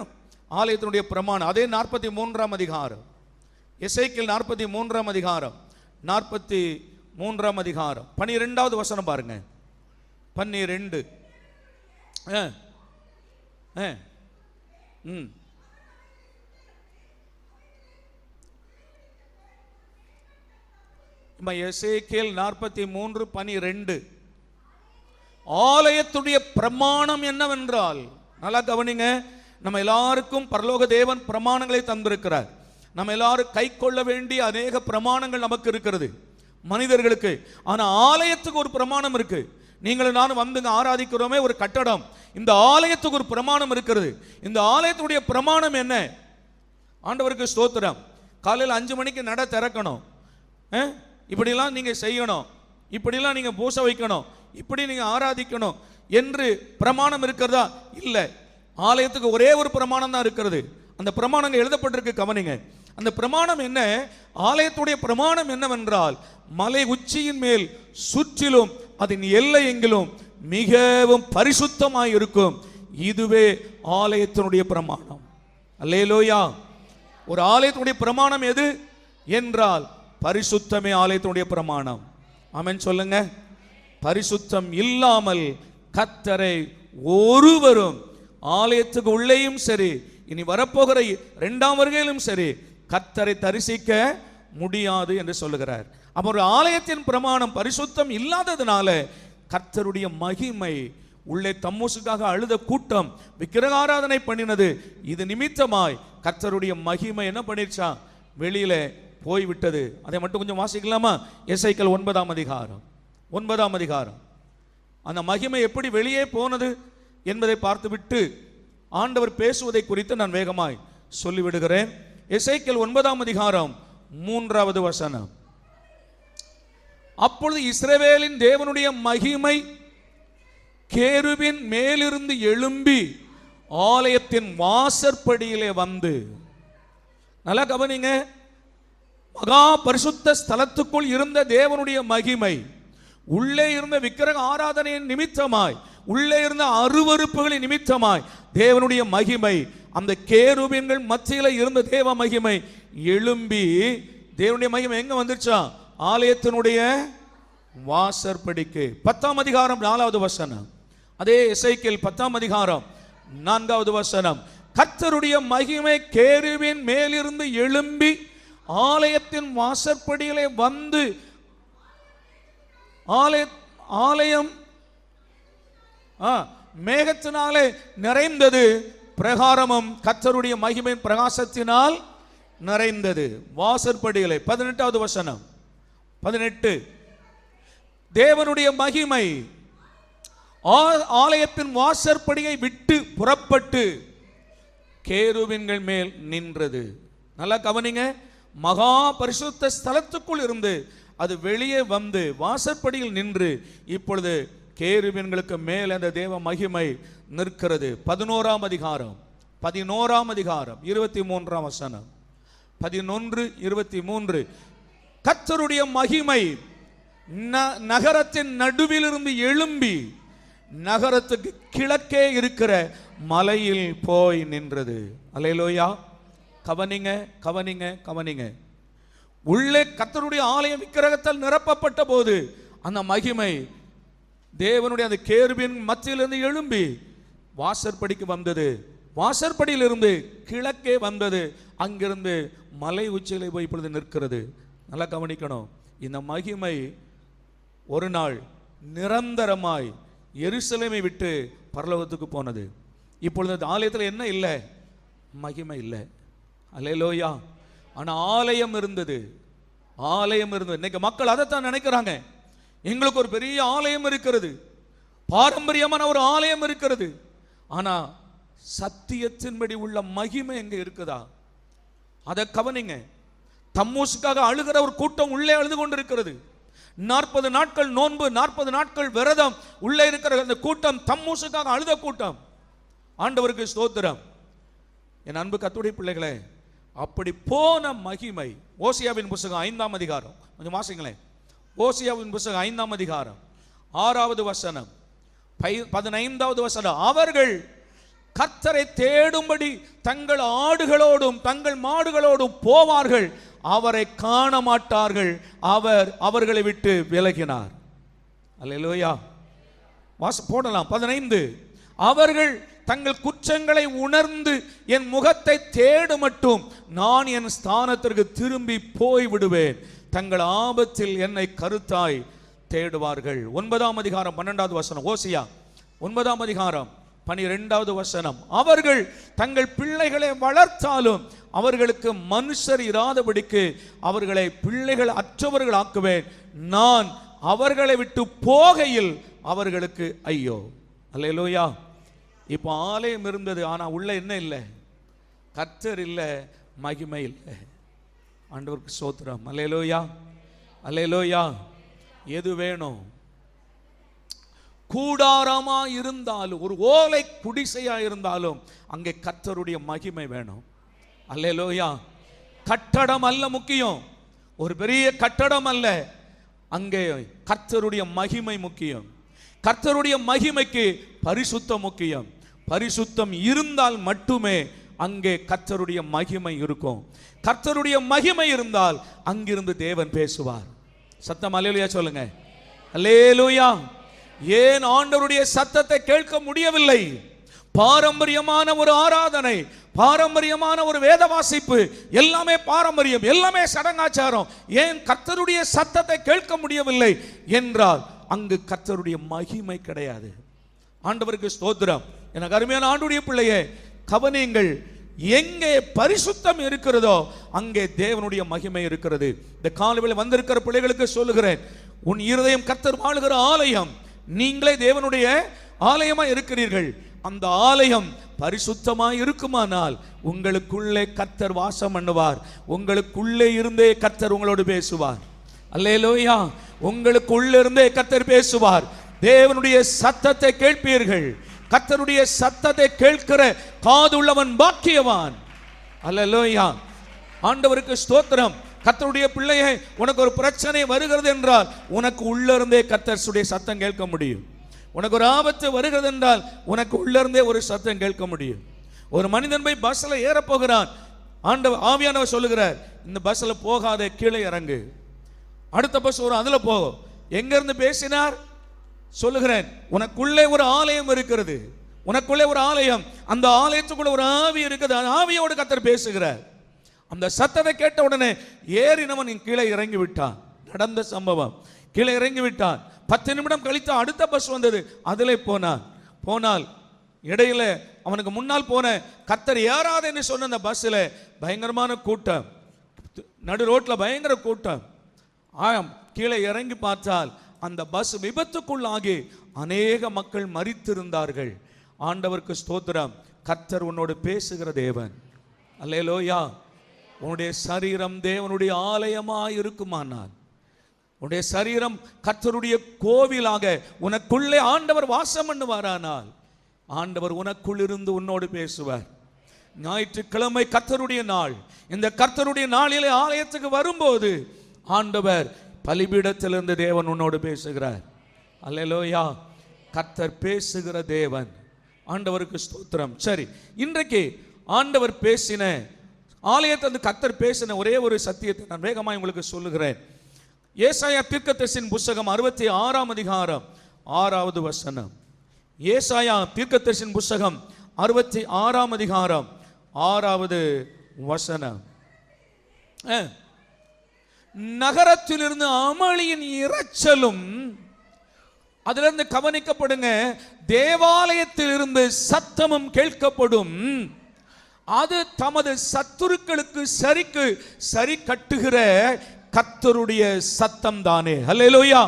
ஆலயத்தினுடைய பிரமாணம், அதே 43ஆம் அதிகாரம், எசேக்கியேல் 43ஆம் அதிகாரம், 43ஆம் அதிகாரம் 12வது வசனம் பாருங்க. 12 எசேக்கியேல் 43:12 ஆலயத்துடைய பிரமாணம் என்னவென்றால், நல்லா கவனிங்க, நம்ம எல்லாருக்கும் பரலோக தேவன் பிரமாணங்களை தந்திருக்கிறார். நம்ம எல்லாரும் கை கொள்ள வேண்டிய அநேக பிரமாணங்கள் நமக்கு இருக்கிறது மனிதர்களுக்கு. ஆனா ஆலயத்துக்கு ஒரு பிரமாணம் இருக்கு. நீங்களும் நானும் வந்துங்க ஆராதிக்கிறோமே ஒரு கட்டடம். இந்த ஆலயத்துக்கு ஒரு பிரமாணம் இருக்கிறது. இந்த ஆலயத்துடைய பிரமாணம் என்ன? ஆண்டவருக்கு ஸ்தோத்திரம். காலையில் 5 மணிக்கு நட திறக்கணும், இப்படிலாம் நீங்க செய்யணும், இப்படிலாம் நீங்க பூசை வைக்கணும், இப்படி நீங்க ஆராதிக்கணும் என்று பிரமாணம் இருக்கிறதா? இல்லை. ஆலயத்துக்கு ஒரே ஒரு பிரமாணம் தான் இருக்கிறது. அந்த பிரமாணங்கள் எழுதப்பட்டிருக்கு, கவனிங்க. அந்த பிரமாணம் என்ன? ஆலயத்துடைய பிரமாணம் என்னவென்றால், மலை உச்சியின் மேல் சுற்றிலும் அதன் எல்லை எங்கிலும் மிகவும் பரிசுத்தமாய் இருக்கும். இதுவே ஆலயத்தினுடைய பிரமாணம். அல்லேலூயா. ஒரு ஆலயத்தினுடைய பிரமாணம் எது என்றால் பரிசுத்தமே ஆலயத்தினுடைய பிரமாணம். ஆமென் சொல்லுங்க. பரிசுத்தம் இல்லாமல் கர்த்தரை ஒருவரும் ஆலயத்துக்கு உள்ளேயும் சரி, இனி வரப்போகிற 2ஆம் வருகையிலும் சரி, கர்த்தரை தரிசிக்க முடியாது என்று சொல்லுகிறார். அப்ப ஒரு ஆலயத்தின் பிரமாணம் பரிசுத்தம் இல்லாததுனால கர்த்தருடைய மகிமை உள்ளே தம்மூசுக்காக அழுத கூட்டம் விக்கிரக ஆராதனை பண்ணினது. இது நிமித்தமாய் கர்த்தருடைய மகிமை என்ன பண்ணிருச்சா? வெளியில போய்விட்டது. அதை மட்டும் கொஞ்சம் வாசிக்கலாமா? எசேக்கியேல் 9ஆம் அதிகாரம். 9ஆம் அதிகாரம். அந்த மகிமை எப்படி வெளியே போனது என்பதை பார்த்துவிட்டு ஆண்டவர் பேசுவதை குறித்து நான் வேகமாய் சொல்லிவிடுகிறேன். எசேக்கியேல் 9ஆம் அதிகாரம் 3வது வசனம். அப்பொழுது இஸ்ரவேலின் தேவனுடைய மகிமை கேருபின் மேலிருந்து எழும்பி ஆலயத்தின் வாசற்படியிலே வந்து, நல்லா கவனிங்க, மகா பரிசுத்த ஸ்தலத்துக்குள் இருந்த தேவனுடைய மகிமை உள்ளே இருந்த விக்கிரக ஆராதனையின் நிமித்தமாய், உள்ளே இருந்த அருவருப்புகளின் நிமித்தமாய் தேவனுடைய மகிமை, அந்த கேருபீன்கள் மத்தியில் இருந்த தேவ மகிமை எழும்பி, தேவனுடைய மகிமை எங்க வந்துருச்சா? ஆலயத்தினுடைய வாசற்படிக்கு. 10ஆம் அதிகாரம் 4வது வசனம். அதே எசேக்கியேல் 10ஆம் அதிகாரம் 4வது வசனம். கர்த்தருடைய மகிமை கேருபீன் மேலிருந்து எழும்பி ஆலயத்தின் வாசற்படியிலே வந்து, ஆலயம் மேகத்தினாலே நிறைந்தது, பிரகாரமும் கர்த்தருடைய மகிமையின் பிரகாசத்தினால் நிறைந்தது. வாசற்படியிலே 18வது வசனம். 18. தேவனுடைய மகிமை ஆலயத்தின் வாசற்படியை விட்டு புறப்பட்டு கேருபீன்கள் மேல் நின்றது. நல்லா கவனிங்க. மகா பரிசுத்த ஸ்தலத்துக்குள் இருந்து அது வெளியே வந்து வாசற்படியில் நின்று இப்பொழுது கேருபீன்களுக்கு மேல் அந்த தேவ மகிமை நிற்கிறது. 11ஆம் அதிகாரம் 23ஆம் வசனம். 11:23. கர்த்தருடைய மகிமை நகரத்தின் நடுவில் இருந்து எழும்பி நகரத்துக்கு கிழக்கே இருக்கிற மலையில் போய் நின்றது. அல்லேலூயா. கவனிங்க கவனிங்க கவனிங்க. உள்ளே கர்த்தருடைய ஆலயம் விக்கிரகத்தால் நிரப்பப்பட்ட போது அந்த மகிமை தேவனுடைய அந்த கேருபீன் மத்தியிலிருந்து எழும்பி வாசற்படிக்கு வந்தது. வாசற்படியிலிருந்து கிழக்கே வந்தது. அங்கிருந்து மலை உச்சியிலே போய் இப்பொழுது நிற்கிறது. நல்லா கவனிக்கணும். இந்த மகிமை ஒரு நாள் நிரந்தரமாய் எருசலேமை விட்டு பரலோகத்துக்கு போனது. இப்பொழுது ஆலயத்தில் என்ன இல்லை? மகிமை இல்லை. அல்லேலூயா. ஆனா ஆலயம் இருந்தது. ஆலயம் இருந்தது. இன்னைக்கு மக்கள் அதைத்தான் நினைக்கிறாங்க. எங்களுக்கு ஒரு பெரிய ஆலயம் இருக்கிறது, பாரம்பரியமான ஒரு ஆலயம் இருக்கிறது. ஆனா சத்தியத்தின்படி உள்ள மகிமை எங்க இருக்குதா? அதை கவனிங்க. தம்மூசுக்காக அழுகிற ஒரு கூட்டம் உள்ளே அழுது கொண்டிருக்கிறது. 40 நாட்கள் நோன்பு, 40 நாட்கள் விரதம் உள்ளே இருக்கிற அந்த கூட்டம் தம்மூசுக்காக அழுத கூட்டம். ஆண்டவருக்கு ஸ்தோத்திரம். என் அன்பு கர்த்தருடைய பிள்ளைகளே, அப்படி போன மகிமை. ஓசியாவின் புத்தகம் 5ஆம் அதிகாரம் கொஞ்சம் வாசிங்களேன். ஓசியாவின் புத்தகம் 5ஆம் அதிகாரம் 6வது வசனம், 15வது வசனம். அவர்கள் கர்த்தரை தேடும்படி தங்கள் ஆடுகளோடும் தங்கள் மாடுகளோடும் போவார்கள், அவரை காண மாட்டார்கள், அவர் அவர்களை விட்டு விலகினார். அல்லேலூயா. போடலாம். 15. அவர்கள் தங்கள் குற்றங்களை உணர்ந்து என் முகத்தை தேடு மட்டும் நான் என் ஸ்தானத்திற்கு திரும்பி போய் விடுவேன், தங்கள் ஆபத்தில் என்னை கருத்தாய் தேடுவார்கள். 9ஆம் அதிகாரம் 12வது வசனம். ஓசியா 9ஆம் அதிகாரம் 12வது வசனம். அவர்கள் தங்கள் பிள்ளைகளை வளர்த்தாலும் அவர்களுக்கு மனுஷர் இராதபடிக்கு அவர்களை பிள்ளைகள் அற்றவர்கள் ஆக்குவேன், நான் அவர்களை விட்டு போகையில் அவர்களுக்கு ஐயோ. அல்லேலூயா. இப்போ ஆலயம் இருந்தது, ஆனா உள்ள என்ன இல்லை? கர்த்தர் இல்லை, மகிமை இல்லை. ஆண்டவருக்கு ஸ்தோத்திரம். அல்லேலூயா, அல்லேலூயா. எது வேணும்? கூடாரமா இருந்தாலும், ஒரு ஓலை குடிசையா இருந்தாலும் அங்கே கர்த்தருடைய மகிமை வேணும். அல்லேலூயா. கட்டடம் அல்ல முக்கியம், ஒரு பெரிய கட்டடம் அல்ல, அங்கே கர்த்தருடைய மகிமை முக்கியம். கர்த்தருடைய மகிமைக்கு பரிசுத்தம் முக்கியம். பரிசுத்தம் இருந்தால் மட்டுமே அங்கே கர்த்தருடைய மகிமை இருக்கும். கர்த்தருடைய மகிமை இருந்தால் அங்கிருந்து தேவன் பேசுவார். சத்தம் அல்லேலூயா சொல்லுங்க. அல்லேலூயா. ஏன் ஆண்டவருடைய சத்தத்தை கேட்க முடியவில்லை? பாரம்பரியமான ஒரு ஆராதனை, பாரம்பரியமான ஒரு வேத வாசிப்பு, எல்லாமே பாரம்பரியம், எல்லாமே சடங்காச்சாரம். ஏன் கர்த்தருடைய சத்தத்தை கேட்க முடியவில்லை என்றால் அங்கு கர்த்தருடைய மகிமை கிடையாது. ஆண்டவருக்கு ஸ்தோத்திரம். எனக்கு அருமையான ஆண்டவருடைய பிள்ளையே, கவனியுங்கள். எங்கே பரிசுத்தம் இருக்கிறதோ அங்கே தேவனுடைய மகிமை இருக்கிறது. இந்த காலையில் வந்திருக்கிற பிள்ளைகளுக்கு சொல்லுகிறேன், உன் இருதயம் கர்த்தர் வாழுகிற ஆலயம். நீங்களே தேவனுடைய ஆலயமா இருக்கிறீர்கள். அந்த ஆலயம் பரிசுத்தமாய் இருக்குமானால் உங்களுக்குள்ளே கர்த்தர் வாசம் பண்ணுவார். உங்களுக்குள்ளே இருந்தே கர்த்தர் உங்களோடு பேசுவார். அல்லேலூயா. உங்களுக்குள்ளே இருந்தே கர்த்தர் பேசுவார். தேவனுடைய சத்தத்தை கேட்பீர்கள். கர்த்தருடைய சத்தத்தை கேட்கிற காதுள்ளவன் பாக்கியவான். அல்லேலூயா. ஆண்டவருக்கு ஸ்தோத்திரம். கர்த்தருடைய பிள்ளையே, உனக்கு ஒரு பிரச்சனை வருகிறது என்றால் உனக்கு உள்ள இருந்தே கர்த்தருடைய சத்தம் கேட்க முடியும். உனக்கு ஒரு ஆபத்து வருகிறது என்றால் உனக்கு உள்ள இருந்தே ஒரு சத்தம் கேட்க முடியும். ஒரு மனிதன் போய் பஸ்ல ஏற போகிறான். ஆண்டவர் ஆவியானவர் சொல்லுகிறார், இந்த பஸ்ல போகாத, கீழே இறங்கு. அடுத்த பஸ் வரும், அதுல போ. எங்க இருந்து பேசினார்? சொல்லுகிறேன், உனக்குள்ளே ஒரு ஆலயம் இருக்கிறது. உனக்குள்ளே ஒரு ஆலயம், அந்த ஆலயத்துக்குள்ள ஒரு ஆவி இருக்குது. அந்த ஆவியோடு கர்த்தர் பேசுகிறார். அந்த சத்தத்தை கேட்ட உடனே ஏறினவன் கீழே இறங்கி விட்டான். நடந்த சம்பவம். கீழே இறங்கி விட்டான். 10 நிமிடம் கழித்து அடுத்த பஸ் வந்தது, அதிலே போனால் இடையில அவனுக்கு முன்னால் போன கர்த்தர் ஏறாது என்று சொன்ன அந்த பஸ்ஸில் பயங்கரமான கூட்டம், நடு ரோட்டில் பயங்கர கூட்டம். கீழே இறங்கி பார்த்தால் அந்த பஸ் விபத்துக்குள்ளாகி அநேக மக்கள் மரித்திருந்தார்கள். ஆண்டவருக்கு ஸ்தோத்திரம். கர்த்தர் உன்னோடு பேசுகிற தேவன். அல்லேலூயா. உன்னுடைய சரீரம் தேவனுடைய ஆலயமாய் இருக்குமானால், உன்னுடைய சரீரம் கர்த்தருடைய கோவிலாக உனக்குள்ளே ஆண்டவர் வாசம் பண்ணுவாரானால் ஆண்டவர் உனக்குள் இருந்து உன்னோடு பேசுவார். ஞாயிற்றுக்கிழமை கர்த்தருடைய நாள். இந்த கர்த்தருடைய நாளிலே ஆலயத்துக்கு வரும்போது ஆண்டவர் பலிபீடத்திலிருந்து தேவன் உன்னோடு பேசுகிறார். அல்லேலூயா. கர்த்தர் பேசுகிற தேவன். ஆண்டவருக்கு ஸ்தோத்திரம். சரி, இன்றைக்கு ஆண்டவர் பேசின ஆலயத்தை கர்த்தர் பேசின ஒரே ஒரு சத்தியத்தை நான் வேகமாக உங்களுக்கு சொல்லுகிறேன். ஏசாயா தீர்க்கதரிசியின் புத்தகம் 66ஆம் அதிகாரம் 6வது வசனம். ஏசாயா தீர்க்கதரிசியின் புத்தகம் 66ஆம் அதிகாரம் 6வது வசனம். நகரத்திலிருந்து அமளியின் இரைச்சலும், அதிலிருந்து கவனிக்கப்படுங்க, தேவாலயத்திலிருந்து சத்தமும் கேட்கப்படும். அது தமது சத்துருக்களுக்கு சரி கட்டுகிற கர்த்தருடைய சத்தம் தானே. அல்லேலூயா.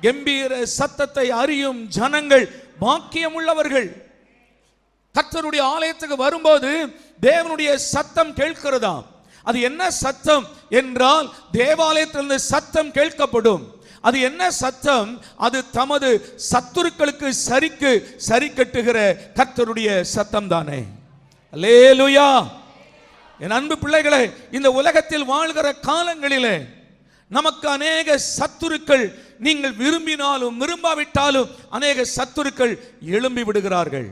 கம்பீர சத்தத்தை அறியும் ஜனங்கள் பாக்கியம் உள்ளவர்கள். கர்த்தருடைய ஆலயத்துக்கு வரும்போது தேவனுடைய சத்தம் கேட்கிறதாம். அது என்ன சத்தம் என்றால், தேவாலயத்திலிருந்து சத்தம் கேட்கப்படும். அது என்ன சத்தம்? அது தமது சத்துருக்களுக்கு சரி கட்டுகிற கர்த்தருடைய சத்தம் தானே. அல்லேலூயா. என் அன்பு பிள்ளைகளே, இந்த உலகத்தில் வாழ்கிற காலங்களிலே நமக்கு அநேக சத்துருக்கள், நீங்கள் விரும்பினாலும் விரும்பாவிட்டாலும் அநேக சத்துருக்கள் எழும்பி விடுகிறார்கள்.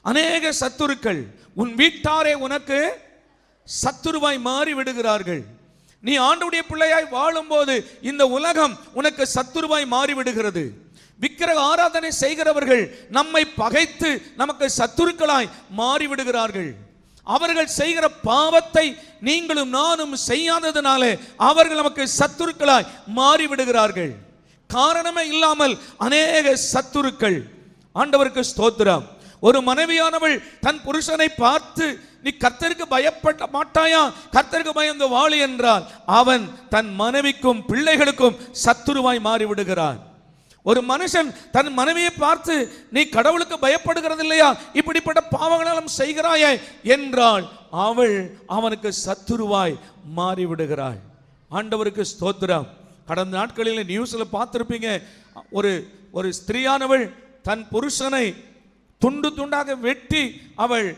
அநேக சத்துருக்கள், உன் வீட்டாரே உனக்கு சத்துருவாய் மாறி விடுகிறார்கள். நீ ஆண்டவருடைய பிள்ளையாய் வாழும்போது இந்த உலகம் உனக்கு சத்துருவாய் மாறி விடுகிறது. விக்கிரக ஆராதனை செய்கிறவர்கள் நம்மை பகைத்து நமக்கு சத்துருக்களாய் மாறிவிடுகிறார்கள். அவர்கள் செய்கிற பாவத்தை நீங்களும் நானும் செய்யாததினாலே அவர்கள் நமக்கு சத்துருக்களாய் மாறிவிடுகிறார்கள். காரணமே இல்லாமல் அநேக சத்துருக்கள். ஆண்டவருக்கு ஸ்தோத்திரம். ஒரு மனைவியானவள் தன் புருஷனை பார்த்து, நீ கர்த்தருக்கு பயப்பட மாட்டாயா, கர்த்தருக்கு பயந்து வாழு என்றால் அவன் தன் மனைவிக்கும் பிள்ளைகளுக்கும் சத்துருவாய் மாறிவிடுகிறான். ஒரு மனுஷன் தன் மனைவியை பார்த்து நீ கடவுளுக்கு பயப்படுகிறது இல்லையா, இப்படிப்பட்ட பாவங்களெல்லாம் செய்கிறாயே என்றால் அவள் அவனுக்கு சத்துருவாய் மாறிவிடுகிறாள். ஆண்டவருக்கு ஸ்தோத்திரம். கடந்த நாட்களில் நியூஸ்ல பார்த்திருப்பீங்க, ஒரு ஸ்திரீயானவள் தன் புருஷனை துண்டு துண்டாக வெட்டி அவள்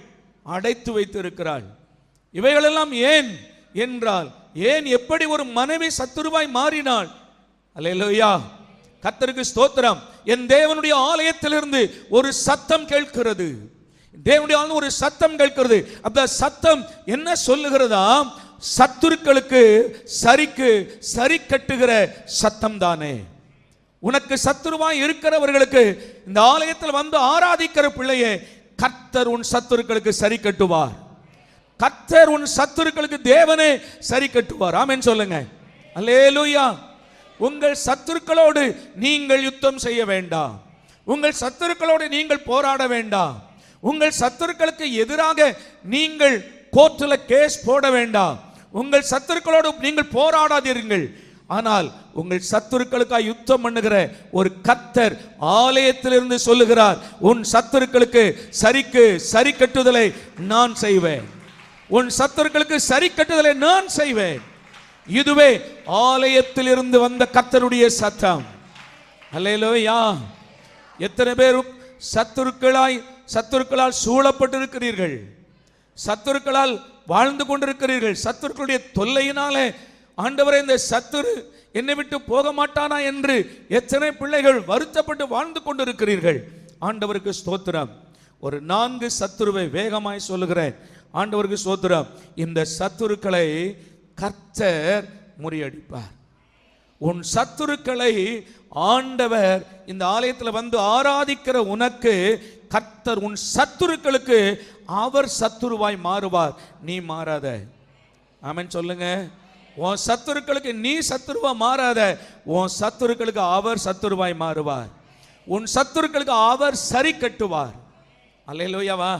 அடைத்து வைத்திருக்கிறாள். இவைகளெல்லாம் ஏன் என்றால், ஏன் எப்படி ஒரு மனைவி சத்துருவாய் மாறினாள்? அல்லேலூயா, கர்த்தருக்கு ஸ்தோத்திரம். என் தேவனுடைய ஆலயத்திலிருந்து ஒரு சத்தம் கேட்கிறது. தேவனுடைய ஒரு சத்தம் கேட்கிறது. அந்த சத்தம் என்ன சொல்லுகிறதா? சத்துருக்களுக்கு சரி கட்டுகிற சத்தம் தானே. உனக்கு சத்துருவாய் இருக்கிறவர்களுக்கு இந்த ஆலயத்தில் வந்து ஆராதிக்கிற பிள்ளையே, கர்த்தர் உன் சத்துருக்களுக்கு சரி கட்டுவார். கர்த்தர் உன் சத்துருக்களுக்கு தேவனே சரி கட்டுவார். ஆமென் சொல்லுங்க. அல்லேலூயா. உங்கள் சத்துருக்களோடு நீங்கள் யுத்தம் செய்ய வேண்டாம். உங்கள் சத்துருக்களோடு நீங்கள் போராட வேண்டாம். உங்கள் சத்துருக்களுக்கு எதிராக நீங்கள் கோர்ட்டில் கேஸ் போட வேண்டாம். உங்கள் சத்துருக்களோடு நீங்கள் போராடாதீர்கள். ஆனால் உங்கள் சத்துருக்களுக்காக யுத்தம் பண்ணுகிற ஒரு கர்த்தர் ஆலயத்திலிருந்து சொல்லுகிறார், உன் சத்துருக்களுக்கு சரி கட்டுதலை நான் செய்வேன். உன் சத்துருக்களுக்கு சரி கட்டுதலை நான் செய்வேன். இதுவே ஆலயத்திலிருந்து வந்த கர்த்தருடைய சத்தம். அல்லேலூயா. எத்தனை பேர் சத்துருக்களால் சூழப்பட்டிருக்கிறீர்கள், சத்துருக்களால் வாழ்ந்து கொண்டிருக்கிறீர்கள். சத்துருக்களுடைய தொல்லையினாலே ஆண்டவரே இந்த சத்துரு என்னை விட்டு போக மாட்டானா என்று எத்தனை பிள்ளைகள் வருத்தப்பட்டு வாழ்ந்து கொண்டிருக்கிறீர்கள். ஆண்டவருக்கு ஸ்தோத்திரம். ஒரு 4 சத்துருவை வேகமாய் சொல்லுகிறேன். ஆண்டவருக்கு ஸ்தோத்திரம். இந்த சத்துருக்களை கர்த்தர் முறியடிப்பார். உன் சத்துருக்களை ஆண்டவர் இந்த ஆலயத்தில் வந்து ஆராதிக்கிற உனக்கு கர்த்தர் உன் சத்துருக்களுக்கு அவர் சத்துருவாய் மாறுவார். நீ மாறாத. ஆமென் சொல்லுங்க. உன் சத்துருக்களுக்கு நீ சத்துருவா மாறாத. உன் சத்துருக்களுக்கு அவர் சத்துருவாய் மாறுவார். உன் சத்துருக்களுக்கு அவர் சரி கட்டுவார். அல்லேலூயாவா.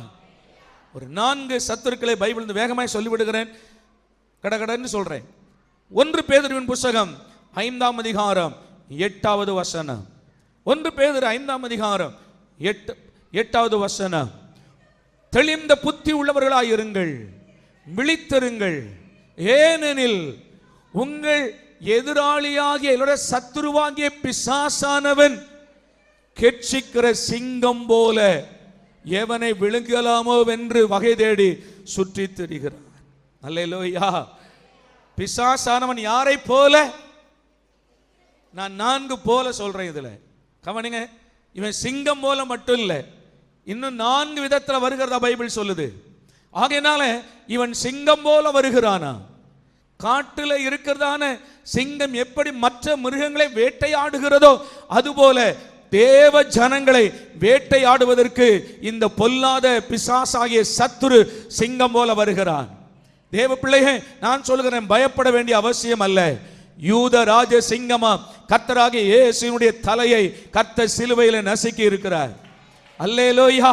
ஒரு 4 சத்துருக்களை பைபிள் வேகமாய் சொல்லிவிடுகிறேன், கடகடன்னு சொல்றேன். 1 பேதுருவின் புத்தகம் 5ஆம் அதிகாரம் 8வது வசனம். 1 பேதுரு 5ஆம் அதிகாரம் 8வது வசனம். தெளிந்த புத்தி உள்ளவர்களாய் இருங்கள், விழித்திருங்கள். ஏனெனில் உங்கள் எதிராளியாகிய என்னுடைய சத்துருவாகிய பிசாசானவன் கெட்சிக்கிற சிங்கம் போல எவனை விழுங்கலாமோ என்று வகை தேடி சுற்றி திரிகிறான். அல்லேலூயா. பிசாசானவன் யாரை போல? நான் 4 போல சொல்றேன். இதுல கவனிங்க. இவன் சிங்கம் போல மட்டும் இல்லை, இன்னும் 4 விதத்துல வருகிறதா பைபிள் சொல்லுது. ஆகையினால இவன் சிங்கம் போல வருகிறானா? காட்டுல இருக்கிறதான சிங்கம் எப்படி மற்ற மிருகங்களை வேட்டையாடுகிறதோ அதுபோல தேவ ஜனங்களை வேட்டையாடுவதற்கு இந்த பொல்லாத பிசாசாகிய சத்துரு சிங்கம் போல வருகிறான். தேவ பிள்ளையே, நான் சொல்கிறேன், பயப்பட வேண்டிய அவசியம் அல்ல. யூத ராஜ சிங்கமா கர்த்தராகிய இயேசுவினுடைய தலையை கர்த்தர் சிலுவையிலே நசுக்கி இருக்கிறார். அல்லேலூயா.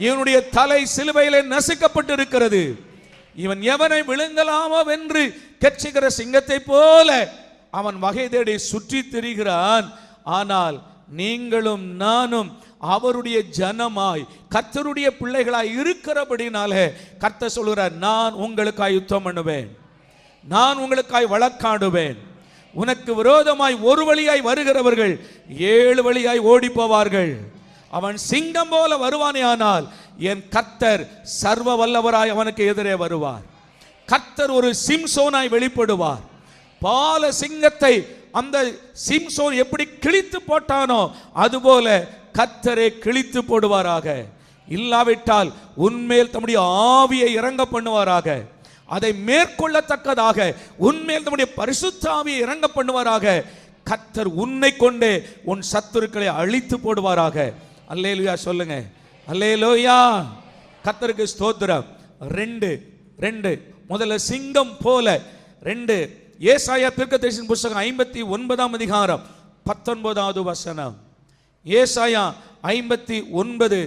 இவனுடைய தலை சிலுவையிலே நசுக்கப்பட்டு இருக்கிறது. இவன் எவனை விழுங்கலாமோ என்று கெட்சிக்கிற சிங்கத்தை போல அவன் வகை தேடி சுற்றி திரிகிறான். ஆனால் நீங்களும் நானும் அவருடைய ஜனமாய் கர்த்தருடைய பிள்ளைகளாய் இருக்கிறபடினாலே கர்த்தர் சொல்கிறார், நான் உங்களுக்காய் யுத்தம் பண்ணுவேன், நான் உங்களுக்காய் வழக்காடுவேன். உனக்கு விரோதமாய் ஒரு வழியாய் வருகிறவர்கள் 7 வழியாய் ஓடி போவார்கள். அவன் சிங்கம் போல வருவானே, ஆனால் என் கர்த்தர் சர்வ வல்லவராய் அவனுக்கு எதிரே வருவார். கர்த்தர் ஒரு சிம்சோனாய் வெளிப்படுவார். பால சிங்கத்தை அந்த சிம்சோன் எப்படி கிழித்து போட்டானோ அதுபோல கர்த்தரே கிழித்து போடுவாராக. இல்லாவிட்டால் உன்மேல் தம்முடைய ஆவியை இறங்க பண்ணுவாராக. அதை மேற்கொள்ளத்தக்கதாக உன்மேல் தம்முடைய பரிசுத்த ஆவியை இறங்க பண்ணுவாராக. கர்த்தர் உன்னை கொண்டே உன் சத்துருக்களை அழித்து போடுவாராக. அல்லேலூயா சொல்லுங்க. அல்லேலூயா. கர்த்தருக்கு ஸ்தோத்திரம். 2 முதல்ல சிங்கம் போல. 2 ஏசாயா தீர்க்கதரிசியின் புத்தகம் 59ஆம் அதிகாரம் 19வது வசனம். ஏசாயா 59:19.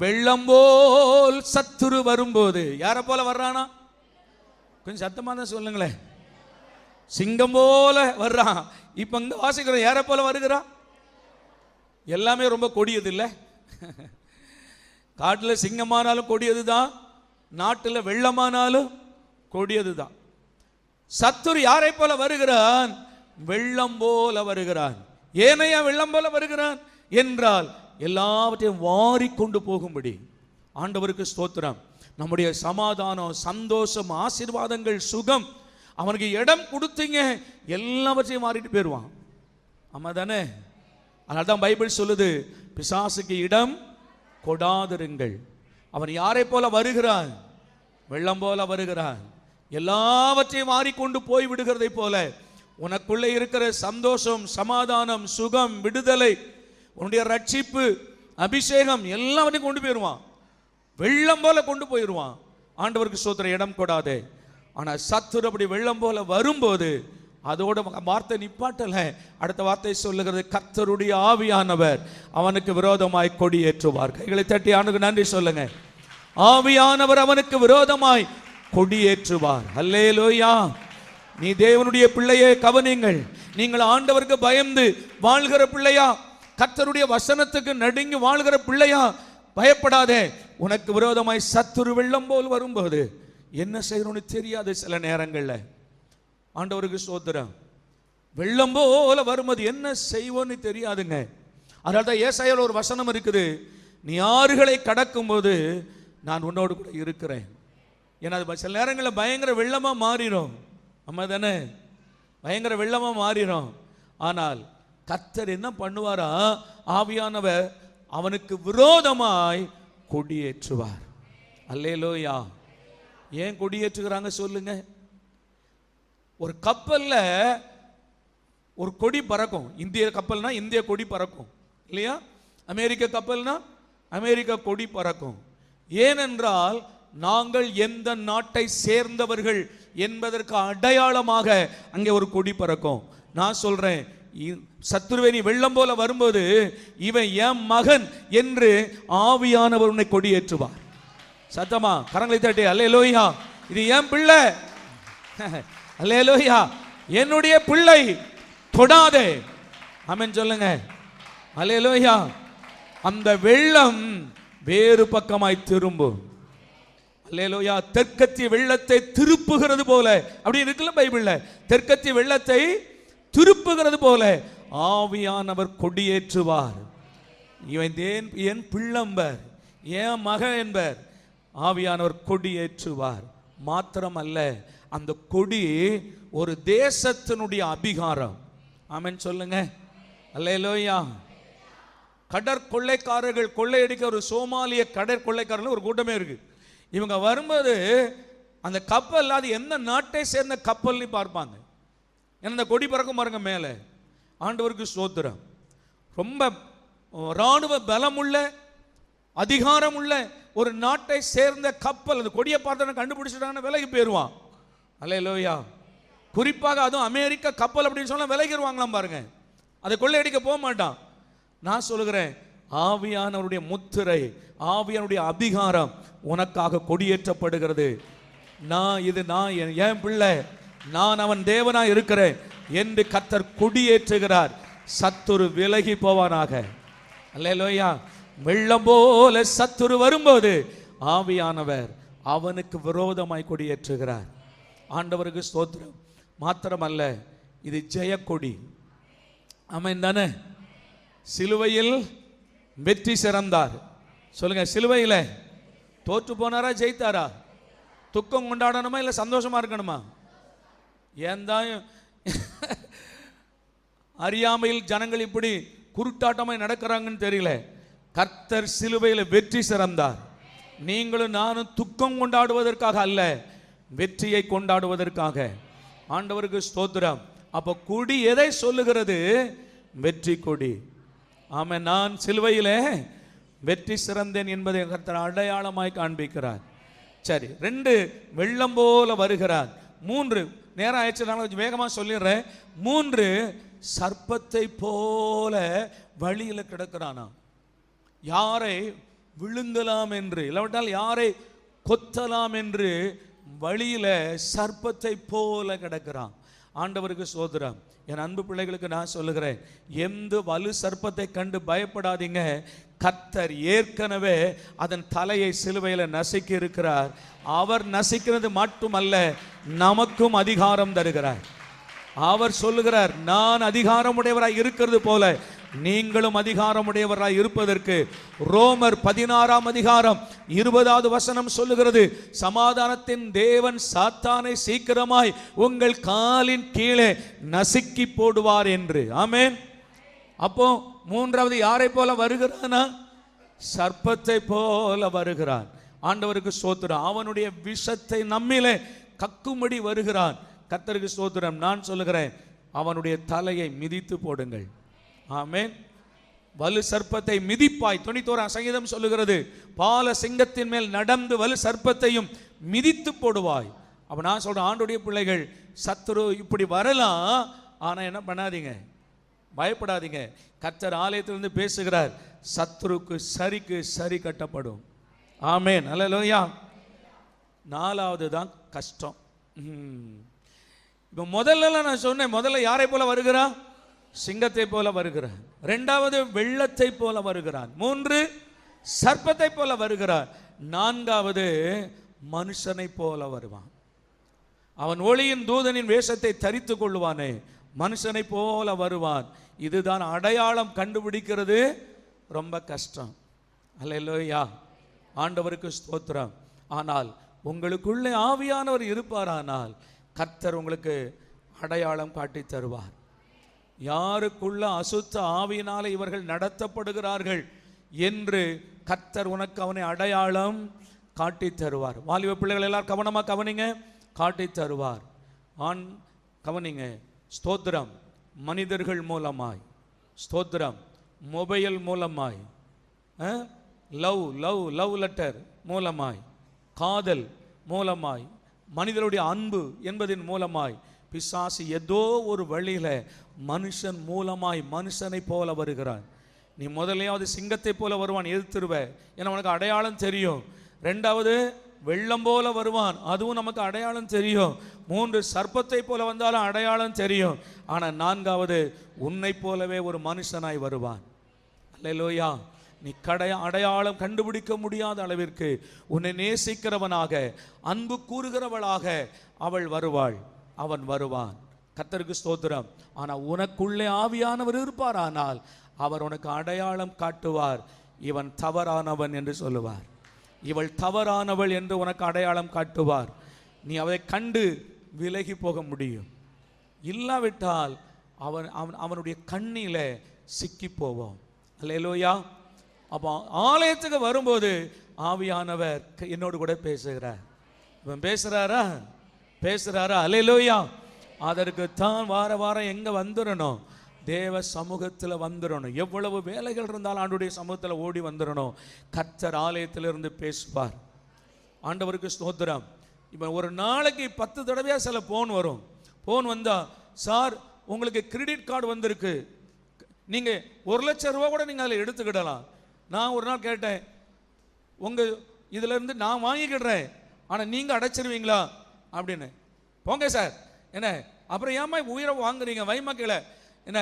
வெள்ளம் போல் சத்துரு வரும்போது யாரை போல வர்றானா? கொஞ்சம் சத்தமா தான் சொல்லுங்களேன். சிங்கம் போல வர்றான். இப்ப இங்க வாசிக்கிறோம், யாரை போல வருகிறான்? எல்லாமே ரொம்ப கொடியது இல்லை. காட்டுல சிங்கமானாலும் கொடியது தான், நாட்டுல வெள்ளமானாலும் கொடியது தான். சத்துரு யாரை போல வருகிறான்? வெள்ளம் போல வருகிறான். ஏனையா வெள்ளம் போல வருகிறான் என்றால் எல்லாவற்றையும் வாரி கொண்டு போகும்படி. ஆண்டவருக்கு ஸ்தோத்திரம். நம்முடைய சமாதானம், சந்தோஷம், ஆசீர்வாதங்கள், சுகம், அவனுக்கு இடம் கொடுத்தீங்க, எல்லாவற்றையும் மாறிட்டு போயிடுவான். ஆமா தானே? அதனால தான் பைபிள் சொல்லுது, பிசாசுக்கு இடம் கொடாதிருங்கள். அவன் யாரை போல வருகிறான்? வெள்ளம் போல வருகிறான். எல்லாவற்றையும் மாறிக்கொண்டு போய் விடுகிறதை போல உனக்குள்ளே இருக்கிற சந்தோஷம், சமாதானம், சுகம், விடுதலை, உன்னுடைய ரட்சிப்பு, அபிஷேகம் எல்லாவற்றையும் கொண்டு போயிடுவான். வெள்ளம் போல கொண்டு போயிடுவான். ஆண்டவருக்கு ஸ்தோத்திரம். இடம் கொடாதே. ஆனால் சத்துரு அப்படி வெள்ளம் போல வரும்போது அதோட வார்த்தை நிப்பாட்டல. அடுத்த வார்த்தை சொல்லுகிறது, கர்த்தருடைய ஆவியானவர் அவனுக்கு விரோதமாய் கொடியேற்றுவார். கைகளை தட்டி ஆண்டுக்கு நன்றி சொல்லுங்க. ஆவியானவர் அவனுக்கு விரோதமாய் கொடியேற்றுவார். அல்லேலூயா. நீ தேவனுடைய பிள்ளையே, கவனிங்கள். நீங்கள் ஆண்டவருக்கு பயந்து வாழ்கிற பிள்ளையா? கர்த்தருடைய வசனத்துக்கு நடுங்கி வாழ்கிற பிள்ளையா? பயப்படாதே. உனக்கு விரோதமாய் சத்துரு வெள்ளம் போல் வரும்போது என்ன செய்யணும்னு தெரியாது. சில நேரங்கள்ல ஆண்டவருக்கு ஸ்தோத்திரம், வெள்ளம் போல வரும்போது என்ன செய்வோன்னு தெரியாதுங்க. அதனால தான் ஏசாயால ஒரு வசனம் இருக்குது, நீ ஆறுகளை கடக்கும் போது நான் உன்னோடு கூட இருக்கிறேன். ஏன்னா அது சில நேரங்களில் பயங்கர வெள்ளமா மாறிடும். ஆமா தானே? பயங்கர வெள்ளமா மாறிடும். ஆனால் கர்த்தர் என்ன பண்ணுவாரா? ஆவியானவர் அவனுக்கு விரோதமாய் கொடியேற்றுவார். அல்லேலூயா. ஏன் கொடியேற்றுகிறாங்க சொல்லுங்க? ஒரு கப்பல்ல ஒரு கொடி பறக்கும். இந்திய கப்பல்னா இந்திய கொடி பறக்கும் இல்லையா? அமெரிக்க கப்பல்னா அமெரிக்க கொடி பறக்கும். ஏனென்றால் நாங்கள் எந்த நாட்டை சேர்ந்தவர்கள் என்பதற்கு அடையாளமாக அங்கே ஒரு கொடி பறக்கும். நான் சொல்றேன், சத்துருவே நீ வெள்ளம் போல வரும்போது இவன் என் மகன் என்று ஆவியானவர் உன்னை கொடியேற்றுவார். சத்தமா கரங்களை தட்டி அல்லேலூயா. இது என் பிள்ளை, அல்லேலூயா, என்னுடைய பிள்ளை, தொடாதே. ஆமென் சொல்லுங்க. அல்லேலூயா. அந்த வெள்ளம் வேறு பக்கமாய் திரும்பும். அல்லேலூயா. தெற்கத்திய வெள்ளத்தை திருப்புகிறது போல, அப்படி இருக்குல்ல பைபிள்ல, தெற்கத்திய வெள்ளத்தை திருப்புகிறது போல ஆவியானவர் கொடியேற்றுவார். இவன் என் பிள்ளம்பர், என் மகன் என்பர். ஆவியானவர் கொடியேற்றுவார். மாத்திரமல்ல, அந்த கொடி ஒரு தேசத்தினுடைய அபிகாரம். ஆமென் சொல்லுங்க. அல்லேலூயா. கடற்கொள்ளைக்காரர்கள் கொள்ளையடிக்க ஒரு சோமாலிய கடற்கொள்ளைக்காரர்கள் ஒரு கூட்டமே இருக்கு. இவங்க வரும்போது அந்த கப்பல் அது எந்த நாட்டை சேர்ந்த கப்பல்னு பார்ப்பாங்க. ஏன்னா கொடி பறக்கும் பாருங்க மேலே. ஆண்டவருக்கு ஸ்தோத்திரம். ரொம்ப இராணுவ பலமுள்ள, அதிகாரம் உள்ள ஒரு நாட்டை சேர்ந்த கப்பல். அந்த கொடியை பார்த்தா கண்டுபிடிச்சிட்டாங்கன்னா விலகி போயிடுவான். அல்லேலூயா. குறிப்பாக அதுவும் அமெரிக்க கப்பல் அப்படின்னு சொன்னா விலகிடுவாங்களாம் பாருங்க. அதை கொள்ளையடிக்க போக மாட்டான். நான் சொல்லுகிறேன், ஆவியானவருடைய முத்திரை, ஆவியானுடைய அதிகாரம் உனக்காக கொடியேற்றப்படுகிறது. நான் என் பிள்ளை, நான் அவன் தேவனாய் இருக்கிறேன் என்று கர்த்தர் கொடியேற்றுகிறார். சத்துரு விலகி போவானாக. அல்லேலூயா. வெள்ளம் போல சத்துரு வரும்போது ஆவியானவர் அவனுக்கு விரோதமாய் கொடியேற்றுகிறார். ஆண்டவருக்கு ஸ்தோத்திரம். மாத்திரமல்ல, இது ஜெயக்கொடி. ஆமென் தானே? சிலுவையில் வெற்றி சிறந்தார். சொல்லுங்க, சிலுவையில் தோற்று போனாரா ஜெயித்தாரா? துக்கம் கொண்டாடணுமா இல்லை சந்தோஷமா இருக்கணுமா? ஏன் தான் அறியாமையில் ஜனங்கள் இப்படி குருட்டாட்டமாய் நடக்கிறாங்கன்னு தெரியல. கர்த்தர் சிலுவையில் வெற்றி சிறந்தார். நீங்களும் நானும் துக்கம் கொண்டாடுவதற்காக அல்ல, வெற்றியை கொண்டாடுவதற்காக. ஆண்டவருக்கு ஸ்தோத்திரம். அப்ப கொடி எதை சொல்லுகிறது? வெற்றி கொடி. ஆமா, நான் சிலுவையிலே வெற்றி சிறந்தேன் என்பதை கர்த்தர் அடையாளமாய் காண்பிக்கிறார். சரி, 2 வெள்ளம் போல வருகிறார். 3 நேரம் ஆயிடுச்சு, கொஞ்சம் வேகமா சொல்லிடுறேன். 3 சர்ப்பத்தை போல வழியில் கிடக்கிறானா. யாரை விழுங்கலாம் என்று, இல்லாவிட்டால் யாரை கொத்தலாம் என்று வழியில சர்ப்பத்தை போல கிடக்கிறான். ஆண்டவருக்கு சோதரம். என் அன்பு பிள்ளைகளுக்கு நான் சொல்லுகிறேன், எந்த வலு சர்ப்பத்தை கண்டு பயப்படாதீங்க. கர்த்தர் ஏற்கனவே அதன் தலையை சிலுவையில் நசுக்கி இருக்கிறார். அவர் நசுக்கிறது மட்டுமல்ல, நமக்கும் அதிகாரம் தருகிறார். அவர் சொல்லுகிறார், நான் அதிகாரமுடையவராய் இருக்கிறது போல நீங்களும் அதிகாரமுடையவராய் இருப்பதற்கு ரோமர் 16ஆம் அதிகாரம் 20வது வசனம் சொல்லுகிறது, சமாதானத்தின் தேவன் சாத்தானை சீக்கிரமாய் உங்கள் காலின் கீழே நசுக்கி போடுவார் என்று. ஆமென். அப்போ மூன்றாவது யாரை போல வருகிறானா? சர்ப்பத்தை போல வருகிறான். ஆண்டவருக்கு ஸ்தோத்திரம். அவனுடைய விஷத்தை நம்மிலே கக்கும்படி வருகிறான். கர்த்தருக்கு ஸ்தோத்திரம். நான் சொல்லுகிறேன், அவனுடைய தலையை மிதித்து போடுங்கள். ஆமென். வலு சர்ப்பத்தை மிதிப்பாய். 91ஆம் சங்கீதம் சொல்லுகிறது, பால சிங்கத்தின் மேல் நடந்து வலு சர்ப்பத்தையும் மிதித்து போடுவாய். அப்ப நான் சொல்றேன், ஆண்டுடைய பிள்ளைகள், சத்துரு இப்படி வரலாம், ஆனா என்ன பண்ணாதீங்க, பயப்படாதீங்க. கர்த்தர் ஆலயத்திலிருந்து பேசுகிறார், சத்துருக்கு சரிக்கு சரி கட்டப்படும். ஆமென். அல்லேலூயா. நாலாவது தான் கஷ்டம். இப்போ முதல்ல நான் சொன்னேன், முதல்ல யாரை போல வருகிறான்? சிங்கத்தை போல வருகிறான். இரண்டாவது வெள்ளத்தை போல வருகிறான். மூன்று சர்ப்பத்தை போல வருகிறான். நான்காவது மனுஷனை போல வருவான். அவன் ஒளியின் தூதனின் வேஷத்தை தரித்து கொள்வானே, மனுஷனை போல வருவான். இதுதான் அடையாளம் கண்டுபிடிக்கிறது ரொம்ப கஷ்டம். அல்லேலூயா. ஆண்டவருக்கு ஸ்தோத்திரம். ஆனால் உங்களுக்குள்ளே ஆவியானவர் இருப்பாரானால் கர்த்தர் உங்களுக்கு அடையாளம் காட்டி தருவார். யாருக்குள்ள அசுத்த ஆவியினாலே இவர்கள் நடத்தப்படுகிறார்கள் என்று கர்த்தர் உனக்கு அவனை அடையாளம் காட்டி தருவார். வாலிப பிள்ளைகள் எல்லாரும் கவனமாக கவனிங்க, காட்டி தருவார். ஆண் கவனிங்க. ஸ்தோத்திரம். மனிதர்கள் மூலமாய், ஸ்தோத்திரம், மொபைல் மூலமாய், லவ் லெட்டர் மூலமாய், காதல் மூலமாய், மனிதனுடைய அன்பு என்பதின் மூலமாய் பிசாசு ஏதோ ஒரு வழியில மனுஷன் மூலமாய் மனுஷனை போல வருகிறான். நீ முதலையாவது சிங்கத்தை போல வருவான், எதிர்த்துருவ, ஏன்னா உனக்கு அடையாளம் தெரியும். ரெண்டாவது வெள்ளம் போல வருவான், அதுவும் நமக்கு அடையாளம் தெரியும். மூன்று சர்ப்பத்தை போல வந்தாலும் அடையாளம் தெரியும். ஆனால் நான்காவது உன்னை போலவே ஒரு மனுஷனாய் வருவான். அல்லேலூயா. நீ அடையாளம் கண்டுபிடிக்க முடியாத அளவிற்கு உன்னை நேசிக்கிறவனாக, அன்பு கூறுகிறவளாக அவள் வருவாள், அவன் வருவான். கர்த்தருக்கு ஸ்தோத்திரம். ஆனால் உனக்குள்ளே ஆவியானவர் இருப்பார், ஆனால் அவர் உனக்கு அடையாளம் காட்டுவார். இவன் தவறானவன் என்று சொல்லுவார், இவள் தவறானவள் என்று உனக்கு அடையாளம் காட்டுவார். நீ அவரை கண்டு விலகி போக முடியும். இல்லாவிட்டால் அவனுடைய கண்ணில சிக்கி போவோம். அல்லேலூயா. அப்போ ஆலயத்துக்கு வரும்போது ஆவியானவர் என்னோடு கூட பேசுகிறார். இவன் பேசுறாரா? அல்லேலூயா. அதற்கு தான் வாரம் எங்க வந்துடணும்? தேவ சமூகத்தில் வந்துடணும். எவ்வளவு வேலைகள் இருந்தாலும் ஆண்டவருடைய சமூகத்தில் ஓடி வந்துடணும். கர்த்தர் ஆலயத்திலிருந்து பேசுவார். ஆண்டவருக்கு ஸ்தோத்திரம். இப்போ ஒரு நாளைக்கு 10 தடவையா சில போன் வரும். போன் வந்தா, சார் உங்களுக்கு கிரெடிட் கார்டு வந்திருக்கு, நீங்க 1 லட்சம் ரூபா கூட நீங்க அதில் எடுத்துக்கிடலாம். நான் ஒரு நாள் கேட்டேன், உங்க இதுல இருந்து நான் வாங்கிக்கிடுறேன், ஆனா நீங்க அடைச்சிருவீங்களா அப்படின்னு. போங்க சார். என்ன அப்புறம் ஏமா உயிரை வாங்குறீங்க, வைமக்களை என்ன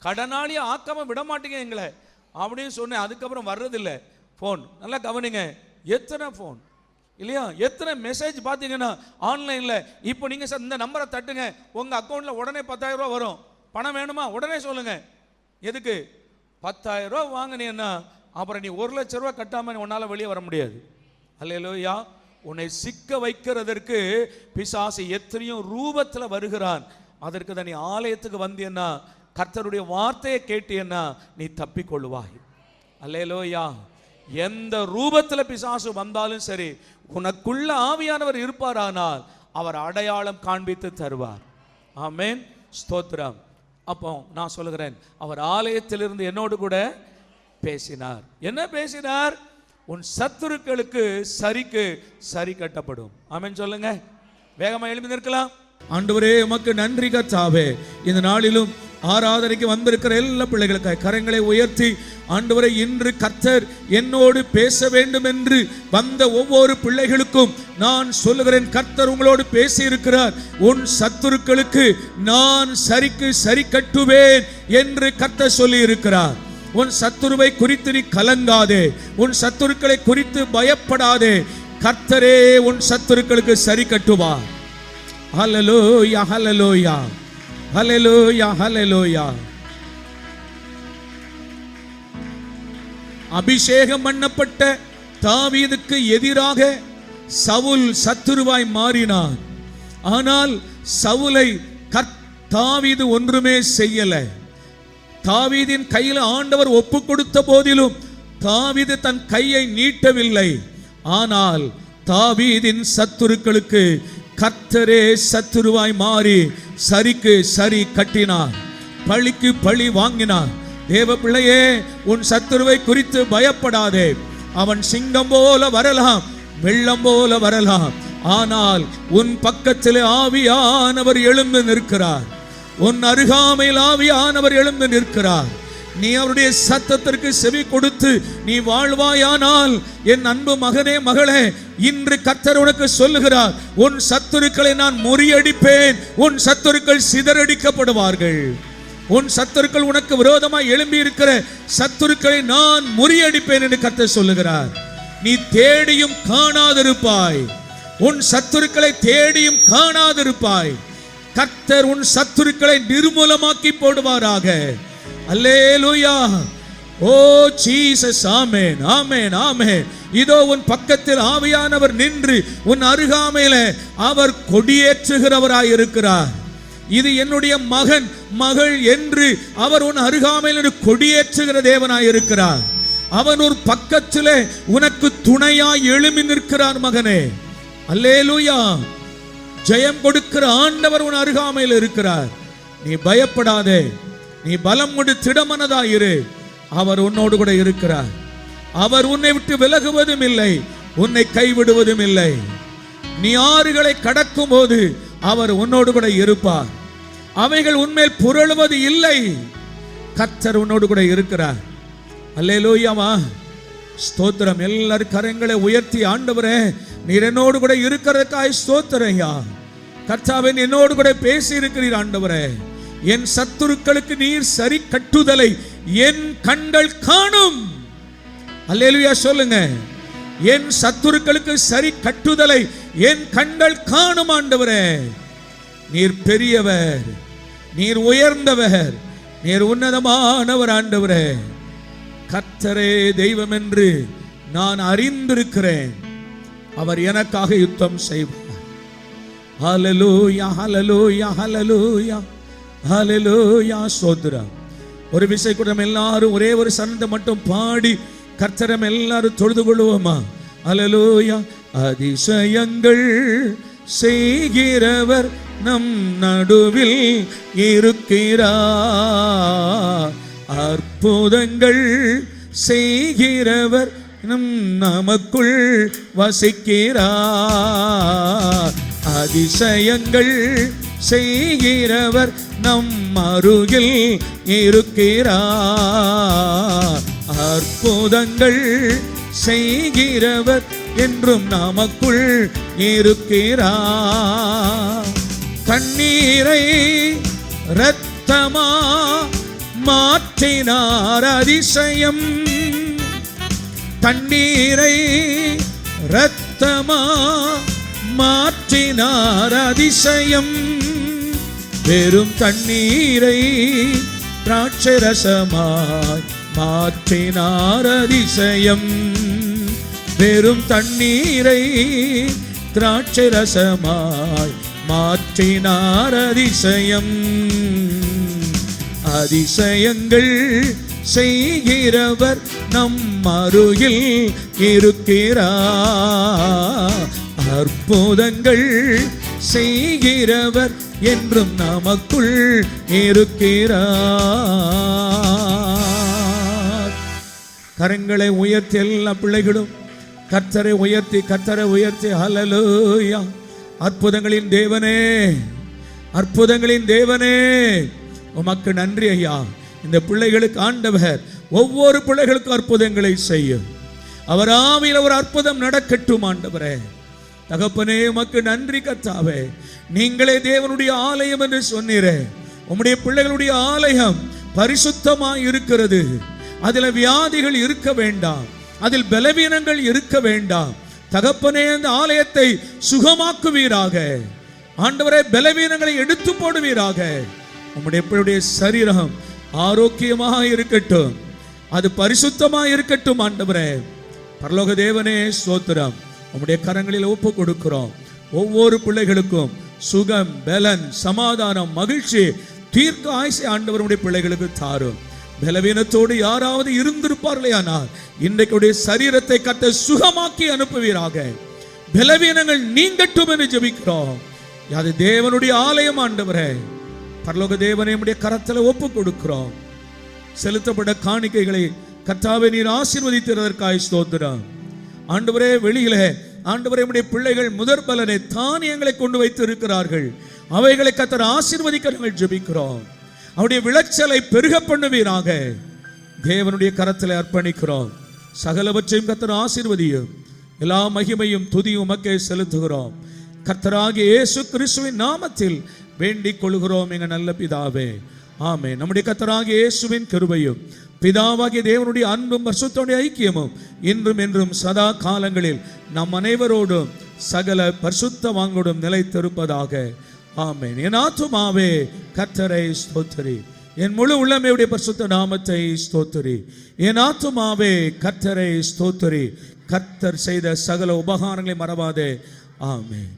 கடனாளியை ஆக்காம விட மாட்டீங்க எங்களை அப்படின்னு சொன்னேன். அதுக்கப்புறம் வர்றதில்லை ஃபோன். நல்லா கவனிங்க, எத்தனை ஃபோன் இல்லையா, எத்தனை மெசேஜ் பார்த்தீங்கன்னா ஆன்லைனில். இப்போ நீங்கள் சார் இந்த நம்பரை தட்டுங்க, உங்கள் அக்கௌண்ட்டில் உடனே 10,000 ரூபா வரும், பணம் வேணுமா உடனே சொல்லுங்க. எதுக்கு? 10,000 ரூபா வாங்கினீங்கன்னா அப்புறம் நீ 1 லட்சம் ரூபா கட்டாமல் உன்னால் வெளியே வர முடியாது. அல்லேலூயா. உன்னை சிக்க வைக்கிறதற்கு பிசாசு எத்தனையோ ரூபத்தில் வருகிறான். அதற்கு தான் நீ ஆலயத்துக்கு வந்தீன்னா, கர்த்தருடைய வார்த்தையை கேட்டீன்னா நீ தப்பிக்கொள்வாய். அல்லேலூயா. எந்த ரூபத்தில் பிசாசு வந்தாலும் சரி, உனக்குள்ள ஆவியானவர் இருப்பாரானால் அவர் அடையாளம் காண்பித்து தருவார். ஆமென். ஸ்தோத்திரம். அப்போ நான் சொல்லுகிறேன், அவர் ஆலயத்திலிருந்து என்னோடு கூட பேசினார். என்ன பேசினார்? உன் சத்துருக்களுக்கு சரிக்கு சரி கட்டப்படும். ஆமென் சொல்லுங்க. வேகமா எழுப்பி நிற்கலாம். ஆண்டவரே உமக்கு நன்றி கர்த்தாவே. இந்த நாளிலும் ஆராதனைக்கு வந்திருக்கிற எல்லா பிள்ளைகளுக்காய் கரங்களை உயர்த்தி ஆண்டவரே, இன்று கர்த்தர் என்னோடு பேச வேண்டும் என்று வந்த ஒவ்வொரு பிள்ளைகளுக்கும் நான் சொல்லுகிறேன், கர்த்தர் உங்களோடு பேசி இருக்கிறார். உன் சத்துருக்களுக்கு நான் சரிக்கு சரி கட்டுவேன் என்று கர்த்தர் சொல்லி இருக்கிறார். உன் சத்துருவை குறித்து நீ கலங்காதே, உன் சத்துருக்களை குறித்து பயப்படாதே. கர்த்தரே உன் சத்துருக்களுக்கு சரி கட்டுவார். ஹல்லேலூயா, ஹல்லேலூயா, ஹல்லேலூயா, ஹல்லேலூயா. அபிஷேகம் பண்ணப்பட்ட தாவீதுக்கு எதிராக சவுல் சத்துருவாய் மாறினான். ஆனால் சவுலை தாவீது ஒன்றுமே செய்யல. தாவீதின் கையில் ஆண்டவர் ஒப்பு கொடுத்த போதிலும் தாவீது தன் கையை நீட்டவில்லை. ஆனால் தாவீதின் சத்துருக்களுக்கு கர்த்தரே சத்துருவாய் மாறி சரிக்கு சரி கட்டினார், பழிக்கு பழி வாங்கினார். தேவ பிள்ளையே, உன் சத்துருவை குறித்து பயப்படாதே. அவன் சிங்கம் போல வரலாம், வெள்ளம் போல வரலாம். ஆனால் உன் பக்கத்தில் ஆவியானவர் எழுந்து நிற்கிறார். உன் அருகாமையில் ஆவியானவர் எழுந்து நிற்கிறார். நீ அவருடைய சத்தத்திற்கு செவி கொடுத்து நீ வாழ்வாயானால், என் அன்பு மகனே, மகளே, இன்று கர்த்தர் உனக்கு சொல்லுகிறார், உன் சத்துருக்களை நான் முறியடிப்பேன். உன் சத்துருக்கள் சிதறடிக்கப்படுவார்கள். உன் சத்துருக்கள், உனக்கு விரோதமாய் எழும்பி இருக்கிற சத்துருக்களை நான் முறியடிப்பேன் என்று கர்த்தர் சொல்லுகிறார். நீ தேடியும் காணாதிருப்பாய். உன் சத்துருக்களை தேடியும் காணாதிருப்பாய். கர்த்தர் உன் சத்துருக்களை நிர்மூலமாக்கி போடுவாராக. அல்லேலூயா, ஓ ஜீசஸ், ஆமென், ஆமென், ஆமென். இதோ உன் பக்கத்தில் ஆவியானவர் நின்று உன் அருகாமையில அவர் கொடியேற்றுகிறவராய் இருக்கிறார். இது என்னுடைய மகன், மகள் என்று அவர் உன் அருகாமையில் கொடியேற்றுகிற தேவனாய் இருக்கிறார். அவன் ஒரு பக்கத்திலே உனக்கு துணையாய் எழும்பி நிற்கிறார். மகனே, அல்லேலூயா. ஜெயம் கொடுக்கிற ஆண்டவர் உன் அருகாமையில் இருக்கிறார். நீ பயப்படாதே, நீ பலம் கொண்டு திடமனதாயிரு. அவர் உன்னோடு கூட இருக்கிறார். அவர் உன்னை விட்டு விலகுவதும் இல்லை, உன்னை கைவிடுவதும் இல்லை. நீ ஆறுகளை கடக்கும் போது அவர் உன்னோடு கூட இருப்பார். அவைகள் உன்மேல் புரளுவது இல்லை. கர்த்தர் உன்னோடு கூட இருக்கிறார். அல்லேலூயாமா, ஸ்தோத்திரம். எல்லாரும் கரங்களை உயர்த்தி, ஆண்டவரே, நீர் என்னோடு கூட இருக்கிறதுக்காய் ஸ்தோத்திரையா. கர்த்தாவே, என்னோடு கூட பேசி இருக்கிறீர். ஆண்டவரே, என் சத்துருக்களுக்கு நீர் சரி கட்டுதலை என் கண்கள் காணும். அல்லேலூயா சொல்லுங்க. என் சத்துருக்களுக்கு சரி கட்டுதலை என் கண்கள் காணும். ஆண்டவரே, நீர் பெரியவர், நீர் உயர்ந்தவர், நீர் உன்னதமானவர். ஆண்டவரே, கர்த்தரே தெய்வம் என்று நான் அறிந்திருக்கிறேன். அவர் எனக்காக யுத்தம் செய்வார். ஹல்லேலூயா, ஹல்லேலூயா, ஹல்லேலூயா, ஹல்லேலூயா. ஸ்தோத்திரம். ஒரு விசை கூட எல்லாரும் ஒரே ஒரு சரணத்தை மட்டும் பாடி கர்த்தரை எல்லாரும் தொழுது கொள்வோமா? ஹல்லேலூயா. அதிசயங்கள் செய்கிறவர் நம் நடுவில் இருக்கிறார். அற்புதங்கள் செய்கிறவர் நமக்குள் வசிக்கிறார். அதிசயங்கள் செய்கிறவர் நம் அருகில் இருக்கிறார். அற்புதங்கள் செய்கிறவர் என்றும் நமக்குள் இருக்கிறார். கண்ணீரை இரத்தமா மாற்றினார் அதிசயம். தண்ணீரை இரத்தமா மாற்றினார் அதிசயம். வெறும் தண்ணீரை திராட்சை ரசமாய் மாற்றினார் அதிசயம். வெறும் தண்ணீரை திராட்சை ரசமாய் மாற்றினார் அதிசயம். அதிசயங்கள் செய்கிறவர் நம் அருகில் இருக்கிறார். அற்புதங்கள் செய்கிறவர் என்றும் நமக்குள் இருக்கிறார். கரங்களை உயர்த்தி எல்லா பிள்ளைகளும் கர்த்தரை உயர்த்தி, கர்த்தரை உயர்த்தி. ஹல்லேலூயா. அற்புதங்களின் தேவனே, அற்புதங்களின் தேவனே, உமக்கு நன்றி ஐயா. இந்த பிள்ளைகளுக்கு ஆண்டவர் ஒவ்வொரு பிள்ளைகளுக்கும் அற்புதங்களை செய்யும். அவர் ஆவியில் ஒரு அற்புதம் நடக்கட்டும் ஆண்டவரே. தகப்பனே உமக்கு நன்றி கர்த்தாவே. நீங்களே தேவனுடைய ஆலயம் என்று சொன்னீரே. உம்முடைய பிள்ளைகளுடைய ஆலயம் பரிசுத்தமாய் இருக்கிறது. அதில் வியாதிகள் இருக்க வேண்டாம், அதில் பலவீனங்கள் இருக்க வேண்டாம். தகப்பனே அந்த ஆலயத்தை சுகமாக்குவீராக ஆண்டவரே. பலவீனங்களை எடுத்து போடுவீராக. உம்முடைய பிள்ளையுடைய சரீரம் ஆரோக்கியமாக இருக்கட்டும், அது பரிசுத்தமாக இருக்கட்டும் ஆண்டவரே. பரலோக தேவனே ஸ்தோத்திரம். உம்முடைய கரங்களில் ஒப்பு கொடுக்கிறோம். ஒவ்வொரு பிள்ளைகளுக்கும் சுகம், பலன், சமாதானம், மகிழ்ச்சி, தீர்க்க ஆயுசை ஆண்டவர் உம்முடைய பிள்ளைகளுக்கு தாரும். பலவீனத்தோடு யாராவது இருந்திருப்பார்களே ஆனால் இன்றைக்குடைய சரீரத்தை கர்த்தர் சுகமாக்கி அனுப்புவீராக. பலவீனங்கள் நீங்கட்டும் என்று ஜெபிக்கிறோம். அது தேவனுடைய ஆலயம் ஆண்டவரே. பரலோக தேவனை உம்முடைய கரத்தில் ஒப்பு கொடுக்கிறோம். செலுத்தப்பட்ட காணிக்கைகளை கர்த்தாவே நீர் ஆசீர்வதித்ததற்காய் ஸ்தோத்திரம் ஆண்டவரே. வெளியிலே ஆண்டவரே உம்முடைய பிள்ளைகள் முதற் பலனை தானியங்களை கொண்டு வைத்து இருக்கிறார்கள். அவைகளை கர்த்தர் ஆசீர்வதிக்க நாங்கள் ஜெபிக்கிறோம். அவருடைய விளைச்சலை பெருக பண்ணுவீராக. தேவனுடைய கரத்தில் அர்ப்பணிக்கிறோம். சகலவற்றையும் கர்த்தர் ஆசீர்வதியும். எல்லா மகிமையும் துதியும் உமக்கே செலுத்துகிறோம். கர்த்தராகிய இயேசு கிறிஸ்துவின் நாமத்தில் வேண்டிக் கொள்கிறோம் எங்கள் நல்ல பிதாவே, ஆமென். நம்முடைய கர்த்தராகிய இயேசுவின் கிருபையும் பிதாவாகிய தேவனுடைய அன்பும் பரிசுத்தமுடைய ஐக்கியமும் இன்றும் என்றும் சதா காலங்களில் நம் அனைவரோடும் சகல பரிசுத்தவான்களோடும் நிலைத்திருப்பதாக, ஆமென். என் ஆத்துமாவே கர்த்தரை ஸ்தோத்திரி, என் முழு உள்ளமையுடைய பரிசுத்த நாமத்தை ஸ்தோத்திரி. என் ஆத்துமாவே கர்த்தரை ஸ்தோத்திரி, கர்த்தர் செய்த சகல உபகாரங்களை மறவாதே, ஆமென்.